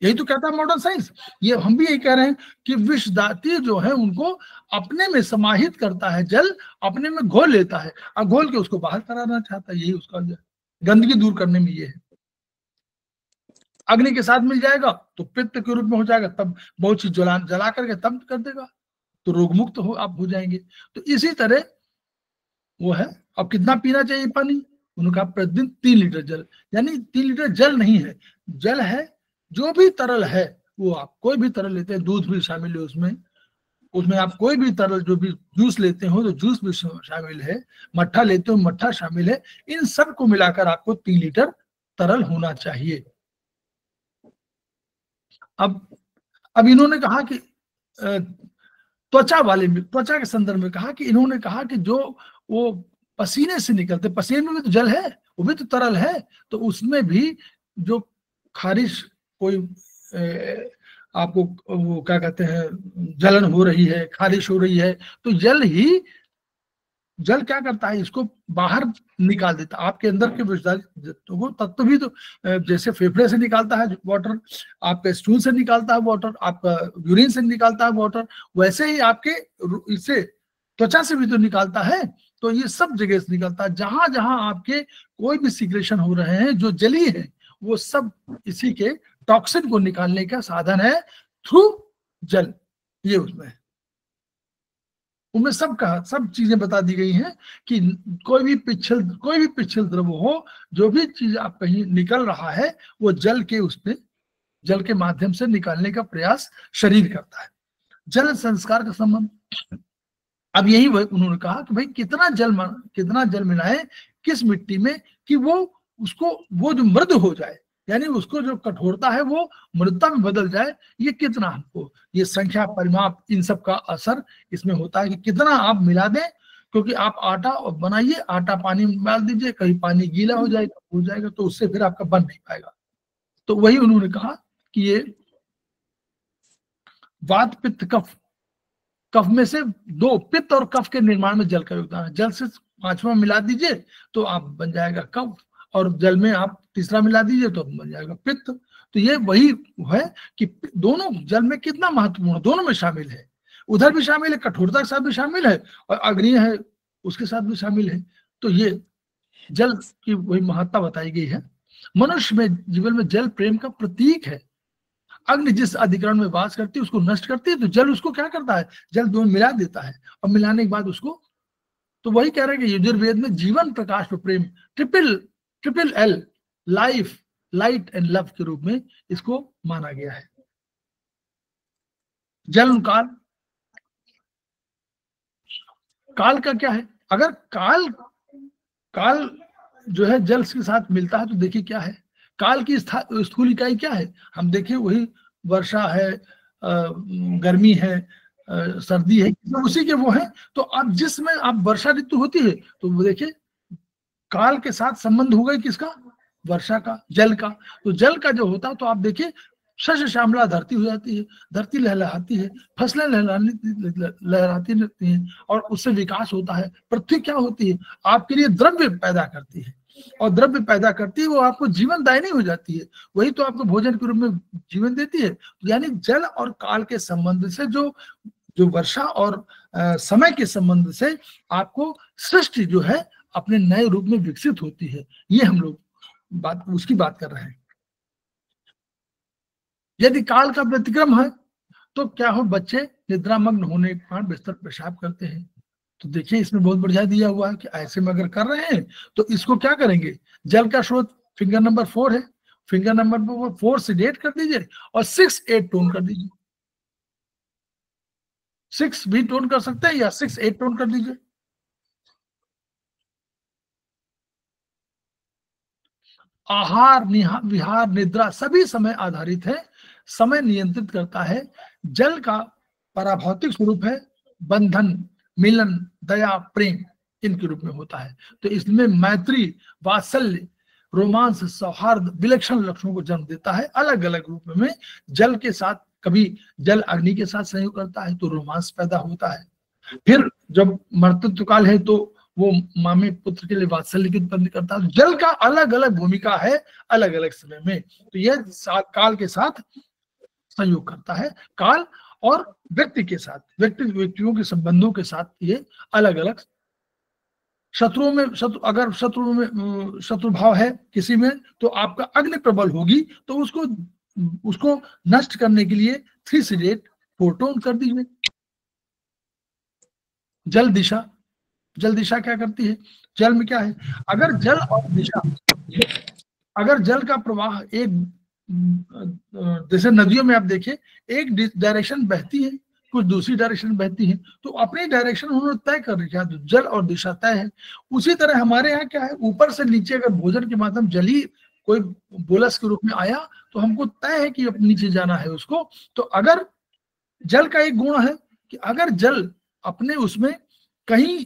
यही तो कहता है मॉडर्न साइंस। ये हम भी यही कह रहे हैं कि विष दाती जो है उनको अपने में समाहित करता है, जल अपने में घोल लेता है और घोल के उसको बाहर कराना चाहता है। यही उसका गंदगी दूर करने में ये है। अग्नि के साथ मिल जाएगा तो पित्त के रूप में हो जाएगा, तब बहुत चीज जला करके तब कर देगा, तो रोग मुक्त आप हो जाएंगे। तो इसी तरह वो है। अब कितना पीना चाहिए पानी? उन्होंने कहा प्रतिदिन 3 लीटर जल। यानी 3 लीटर जल नहीं है, जल है जो भी तरल है वो। आप कोई भी तरल लेते हैं, दूध भी शामिल है उसमें आप कोई भी तरल, जो भी जूस लेते हो तो जूस भी शामिल है, मट्ठा लेते हो मट्ठा शामिल है। इन सब को मिलाकर आपको 3 लीटर तरल होना चाहिए। अब इन्होंने कहा कि त्वचा के संदर्भ में कहा कि इन्होंने कहा कि जो वो पसीने से निकलते, पसीने में भी तो जल है, वो भी तो तरल है, तो उसमें भी जो खारिश, कोई आपको वो क्या कहते हैं, जलन हो रही है, खारिश हो रही है, तो जल ही जल क्या करता है, इसको बाहर निकाल देता है। आपके अंदर के विषारी तत्व भी तो जैसे फेफड़े से निकालता है वाटर, आपके स्टूल से निकालता है वाटर, आपका यूरिन से निकालता है वाटर, वैसे ही आपके इससे त्वचा से भी तो निकालता है। तो ये सब जगह से निकलता है। जहां जहां आपके कोई भी सिक्रेशन हो रहे हैं जो जली है, वो सब इसी के टॉक्सिन को निकालने का साधन है थ्रू जल। ये उसमें है, उनमें सब चीजें बता दी गई हैं कि कोई भी पिछल द्रव हो, जो भी चीज आप कहीं निकल रहा है, वो जल के माध्यम से निकालने का प्रयास शरीर करता है। जल संस्कार का संबंध, अब यही उन्होंने कहा कि भाई कितना जल मिलाए किस मिट्टी में कि वो जो मृद हो जाए, यानी उसको जो कठोरता है वो मृदता में बदल जाए। ये कितना हमको, ये संख्या परिमाप इन सब का असर इसमें होता है कि कितना आप मिला दें। क्योंकि आप आटा बनाइए, आटा पानी में डाल दीजिए, कहीं पानी गीला हो जाएगा तो उससे फिर आपका बन नहीं पाएगा। तो वही उन्होंने कहा कि ये वात पित्त कफ में से 2, पित्त और कफ के निर्माण में जल का योगदान है। जल से 5वां मिला दीजिए तो आप बन जाएगा कफ, और जल में आप 3रा मिला दीजिए तो बन जाएगा पित्त। तो ये वही है कि दोनों जल में कितना महत्वपूर्ण, दोनों में शामिल है। उधर भी शामिल है, कठोरता के साथ भी शामिल है, और अग्नि है उसके साथ भी शामिल है। तो ये जल की वही महत्ता बताई गई है। मनुष्य में जीवन में जल प्रेम का प्रतीक है। अग्नि जिस अधिकरण में वास करती है उसको नष्ट करती है, तो जल उसको क्या करता है, जल दोनों मिला देता है, और मिलाने के बाद उसको, तो वही कह रहे हैं कि यजुर्वेद में जीवन प्रकाश व प्रेम triple L, life light and love के रूप में इसको माना गया है। जल काल का क्या है, अगर काल जो है जल के साथ मिलता है तो देखिए क्या है, काल की स्थूल इकाई क्या है, हम देखें वही वर्षा है, गर्मी है, सर्दी है, उसी के वो है। तो अब जिसमें आप वर्षा ऋतु होती है तो वो देखिए काल के साथ संबंध होगा किसका, वर्षा का, जल का। तो जल का जो होता है तो आप देखिए शस्य श्यामला धरती हो जाती है, धरती लहलहाती है, फसलें लहराती रहती हैं, और उससे विकास होता है। पृथ्वी क्या होती है, आपके लिए द्रव्य पैदा करती है, और द्रव्य पैदा करती है वो आपको जीवन दायिनी हो जाती है, वही तो आपको भोजन के रूप में जीवन देती है। यानी जल और काल के संबंध से जो वर्षा और समय के संबंध से आपको सृष्टि जो है अपने नए रूप में विकसित होती है। ये हम लोग उसकी बात कर रहे हैं। यदि काल का व्यतिक्रम है तो क्या हो, बच्चे निद्रामग्न होने के कारण बिस्तर पेशाब करते हैं। तो देखिए इसमें बहुत बढ़िया दिया हुआ है कि ऐसे में अगर कर रहे हैं तो इसको क्या करेंगे, जल का स्रोत फिंगर नंबर 4 है, फिंगर नंबर 4 से 8 कर दीजिए और 6, 8 टोन कर दीजिए। 6 भी टोन कर सकते हैं या 6, 8 टोन कर दीजिए। आहार विहार निद्रा सभी समय आधारित है, समय नियंत्रित करता है। जल का पराभौतिक स्वरूप है बंधन, मिलन, दया, प्रेम, इनके रूप में होता है। तो इसमें मैत्री, वात्सल्य, रोमांस, सौहार्द, विलक्षण लक्षणों को जन्म देता है। अलग अलग रूप में जल के साथ, कभी जल अग्नि के साथ संयोग करता है तो रोमांस पैदा होता है। फिर जब मर्तत्व काल है तो वो मामे पुत्र के लिए वात्सल्य की उत्पत्ति करता है। जल का अलग अलग भूमिका है अलग अलग समय में। तो यह काल के साथ संयोग करता है, काल और व्यक्ति के साथ, व्यक्तियों के संबंधों के साथ ये अलग अलग। अगर शत्रु भाव है किसी में तो आपका अग्नि प्रबल होगी, तो उसको नष्ट करने के लिए 3 से 8 फोटोन कर दीजिए। जल दिशा क्या करती है, जल में क्या है, अगर जल और दिशा, अगर जल का प्रवाह एक, जैसे नदियों में आप देखिए एक डायरेक्शन बहती है, कुछ दूसरी डायरेक्शन बहती है, तो अपनी डायरेक्शन उन्होंने तय कर रखी है, तो जल और दिशा तय है। उसी तरह हमारे यहाँ क्या है, ऊपर से नीचे अगर भोजन के माध्यम जली कोई बोलस के रूप में आया तो हमको तय है कि अब नीचे जाना है उसको। तो अगर जल का एक गुण है कि अगर जल अपने उसमें कहीं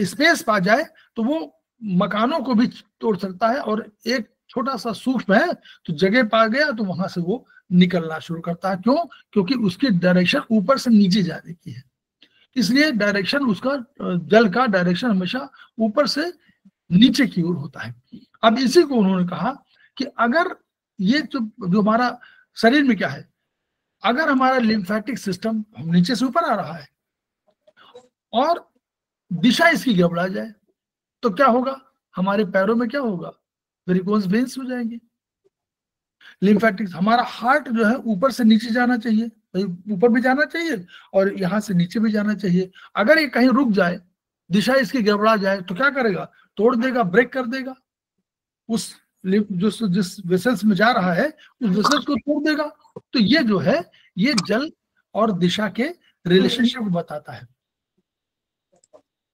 स्पेस पा जाए तो वो मकानों को भी तोड़ सकता है, और एक छोटा सा सूक्ष्म है तो जगह पा गया तो वहां से वो निकलना शुरू करता है। क्यों? क्योंकि उसकी डायरेक्शन ऊपर से नीचे जाने की है। इसलिए डायरेक्शन उसका जल का डायरेक्शन हमेशा ऊपर से नीचे की ओर होता है। अब इसी को उन्होंने कहा कि अगर ये जो हमारा शरीर में क्या है, अगर हमारा लिम्फेटिक सिस्टम हम नीचे से ऊपर आ रहा है और दिशा इसकी गड़बड़ा जाए तो क्या होगा, हमारे पैरों में क्या होगा, वेरिकोज वेन्स हो जाएंगे। लिम्फेटिक, हमारा हार्ट जो है ऊपर से नीचे जाना चाहिए, ऊपर भी जाना चाहिए और यहाँ से नीचे भी जाना चाहिए। अगर ये कहीं रुक जाए, दिशा इसकी गड़बड़ा जाए तो क्या करेगा, तोड़ देगा, ब्रेक कर देगा, उस जिस वेसल्स में जा रहा है उस वेसल्स को तोड़ देगा। तो ये जो है ये जल और दिशा के रिलेशनशिप को बताता है।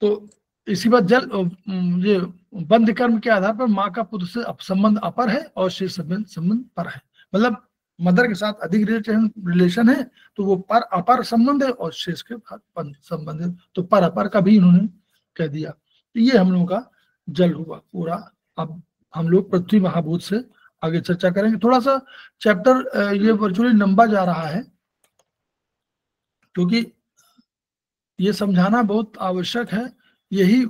तो इसी बात जल ये बंध कर्म के आधार पर माँ का पुत्र से संबंध अपर है और शेष संबंध पर है। मतलब मदर के साथ अधिक रिलेशन है तो वो पर अपर संबंध है और शेष के साथ संबंध है, तो पर अपर का भी इन्होंने कह दिया। तो ये हम लोगों का जल हुआ पूरा। अब हम लोग पृथ्वी महाभूत से आगे चर्चा करेंगे। थोड़ा सा चैप्टर ये वर्चुअली लंबा जा रहा है क्योंकि ये समझाना बहुत आवश्यक है। यही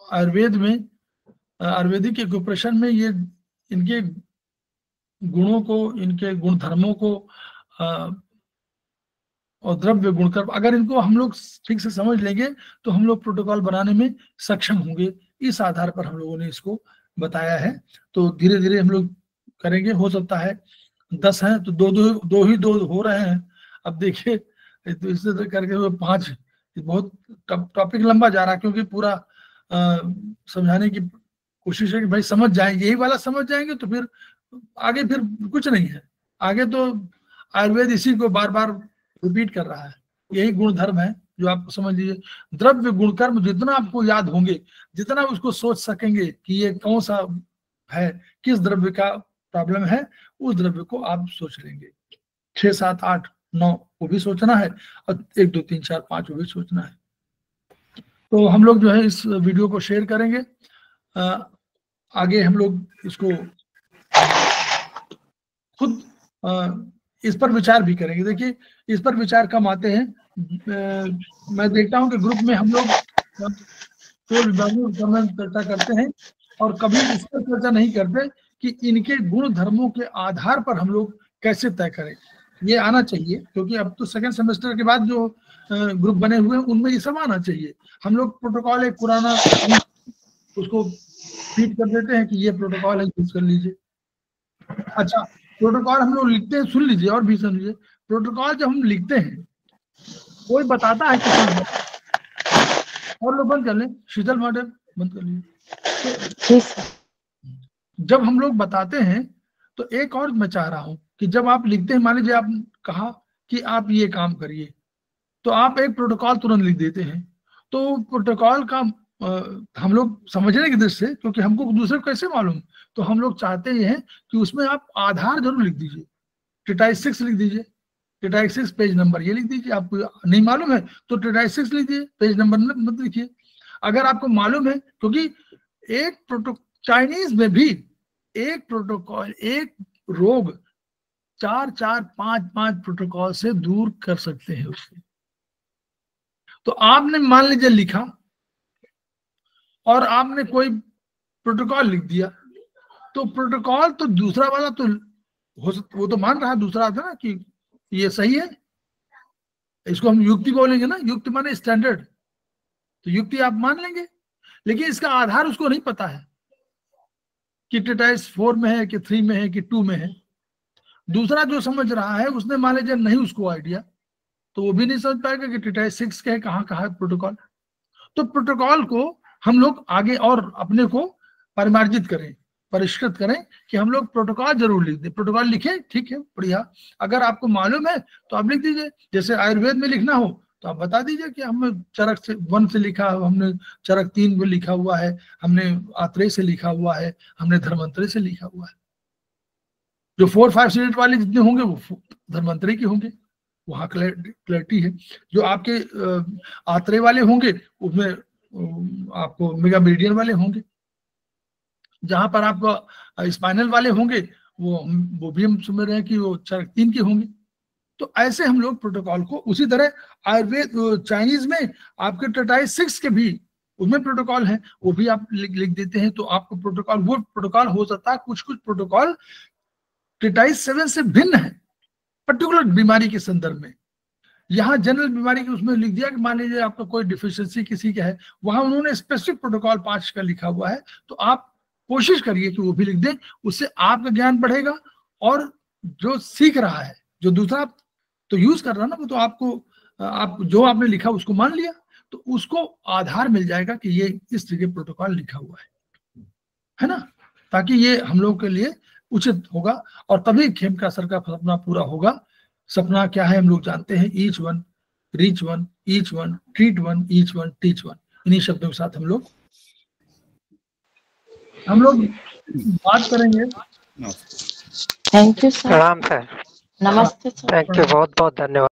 आयुर्वेद में, आयुर्वेदिक एक्यूप्रेशर में ये इनके गुणों को, इनके गुण धर्मों को और द्रव्य गुणकर्म, अगर इनको हम लोग ठीक से समझ लेंगे तो हम लोग प्रोटोकॉल बनाने में सक्षम होंगे। इस आधार पर हम लोगों ने इसको बताया है। तो धीरे धीरे हम लोग करेंगे। हो सकता है 10 हैं तो दो हो रहे हैं। अब देखिए तो इससे करके वो 5, बहुत टॉपिक लंबा जा रहा है क्योंकि पूरा समझाने की कोशिश है कि भाई समझ जाएंगे, यही वाला समझ जाएंगे तो फिर आगे फिर कुछ नहीं है। आगे तो आयुर्वेद इसी को बार बार रिपीट कर रहा है। यही गुण धर्म है जो आप समझ लीजिए। द्रव्य गुण कर्म जितना आपको याद होंगे, जितना उसको सोच सकेंगे कि ये कौन सा है, किस द्रव्य का प्रॉब्लम है, उस द्रव्य को आप सोच लेंगे। 6, 7, 8, 9 वो भी सोचना है और 1, 2, 3, 4, 5 वो भी सोचना है। तो हम लोग जो है इस वीडियो को शेयर करेंगे। आगे हम लोग इसको खुद इस पर विचार भी करेंगे। देखिए इस पर विचार कम आते हैं। मैं देखता हूं कि ग्रुप में हम लोग तो विभागों चर्चा करते हैं और कभी इस पर चर्चा नहीं करते कि इनके गुण धर्मों के आधार पर हम लोग कैसे तय करें। ये आना चाहिए क्योंकि अब तो सेकंड सेमेस्टर के बाद जो ग्रुप बने हुए हैं उनमें ये सब आना चाहिए। हम लोग प्रोटोकॉल एक पुराना उसको फीड कर देते हैं कि ये प्रोटोकॉल है, यूज कर लीजिए। अच्छा, प्रोटोकॉल हम लोग लिखते हैं, सुन लीजिए और भी समझिए। प्रोटोकॉल जब हम लिखते हैं कोई बताता है कि और लोग बंद कर लें, शीतल मैडम बंद कर लीजिए। जब हम लोग बताते हैं तो एक और मैं चाह रहा हूं कि जब आप लिखते हैं, मान लीजिए आप कहा कि आप ये काम करिए तो आप एक प्रोटोकॉल तुरंत लिख देते हैं। तो प्रोटोकॉल का हम लोग समझने की दृष्टि से, क्योंकि हमको दूसरे को कैसे मालूम, तो हम लोग चाहते ये हैं कि उसमें आप आधार जरूर लिख दीजिए। ट्रिटाइस 6 लिख दीजिए, ट्रिटाइस 6 पेज नंबर ये लिख दीजिए। आपको नहीं मालूम है तो ट्रिटाइस 6 लिखिए, पेज नंबर मत लिखिए। अगर आपको मालूम है, क्योंकि एक चाइनीज में भी एक प्रोटोकॉल, एक रोग 4-4, 5-5 प्रोटोकॉल से दूर कर सकते हैं उससे। तो आपने मान लीजिए लिखा और आपने कोई प्रोटोकॉल लिख दिया, तो प्रोटोकॉल तो दूसरा वाला तो वो तो मान रहा है, दूसरा था ना कि ये सही है, इसको हम युक्ति बोलेंगे ना। युक्ति माने स्टैंडर्ड, तो युक्ति आप मान लेंगे, लेकिन इसका आधार उसको नहीं पता है कि ट्रिटाइस 4 में है कि 3 में है कि 2 में है। दूसरा जो समझ रहा है उसने मान लीजिए नहीं उसको आइडिया, तो वो भी नहीं समझ पाएगा कि ट्रिटाइस 6 के कहाँ है प्रोटोकॉल। तो प्रोटोकॉल को हम लोग आगे और अपने को परिमार्जित करें, परिष्कृत करें कि हम लोग प्रोटोकॉल जरूर लिख दें। प्रोटोकॉल लिखे, ठीक है, बढ़िया। अगर आपको मालूम है तो आप लिख दीजिए। जैसे आयुर्वेद में लिखना हो तो आप बता दीजिए कि हमने चरक से 1 से लिखा, हमने चरक 3 में लिखा हुआ है, हमने आत्रेय से लिखा हुआ है, हमने धर्मांतरी से लिखा हुआ है। जो 4-5 सीट वाले जितने होंगे वो धर्मांतरी के होंगे, वहाँ क्लैरिटी है। जो आपके आत्रेय वाले होंगे उसमें आपको मेगा मेरिडियन वाले होंगे। जहां पर आपको स्पाइनल वाले होंगे वो भी हम समझ रहे हैं कि वो चरक 3 के होंगे। तो ऐसे हम लोग प्रोटोकॉल को, उसी तरह आयुर्वेद चाइनीज में आपके टेट्राइड 6 के भी उसमें प्रोटोकॉल है, वो भी आप लिख देते हैं, तो आपको प्रोटोकॉल, वो प्रोटोकॉल हो सकता है कुछ कुछ प्रोटोकॉल टेट्राइड 7 से भिन्न है पर्टिकुलर बीमारी के संदर्भ में। यहाँ जनरल बीमारी के उसमें लिख दिया कि मान लीजिए आपका कोई डिफिशियंसी किसी का है, वहां उन्होंने स्पेसिफिक प्रोटोकॉल 5 का लिखा हुआ है, तो आप कोशिश करिए कि वो भी लिख दें, उससे आपका ज्ञान बढ़ेगा और जो सीख रहा है, जो दूसरा तो यूज कर रहा है ना, वो तो आपको आप जो आपने लिखा उसको मान लिया, तो उसको आधार मिल जाएगा कि ये इस जगह प्रोटोकॉल लिखा हुआ है ना, ताकि ये हम लोग के लिए उचित होगा और तभी खेमका सर का सपना पूरा होगा। सपना क्या है हम लोग जानते हैं, each one reach one, each one treat one, each one teach one. इन्हीं शब्दों के साथ हम लोग बात करेंगे। Thank you sir. प्रणाम सर। नमस्ते सर। थैंक यू, बहुत बहुत धन्यवाद।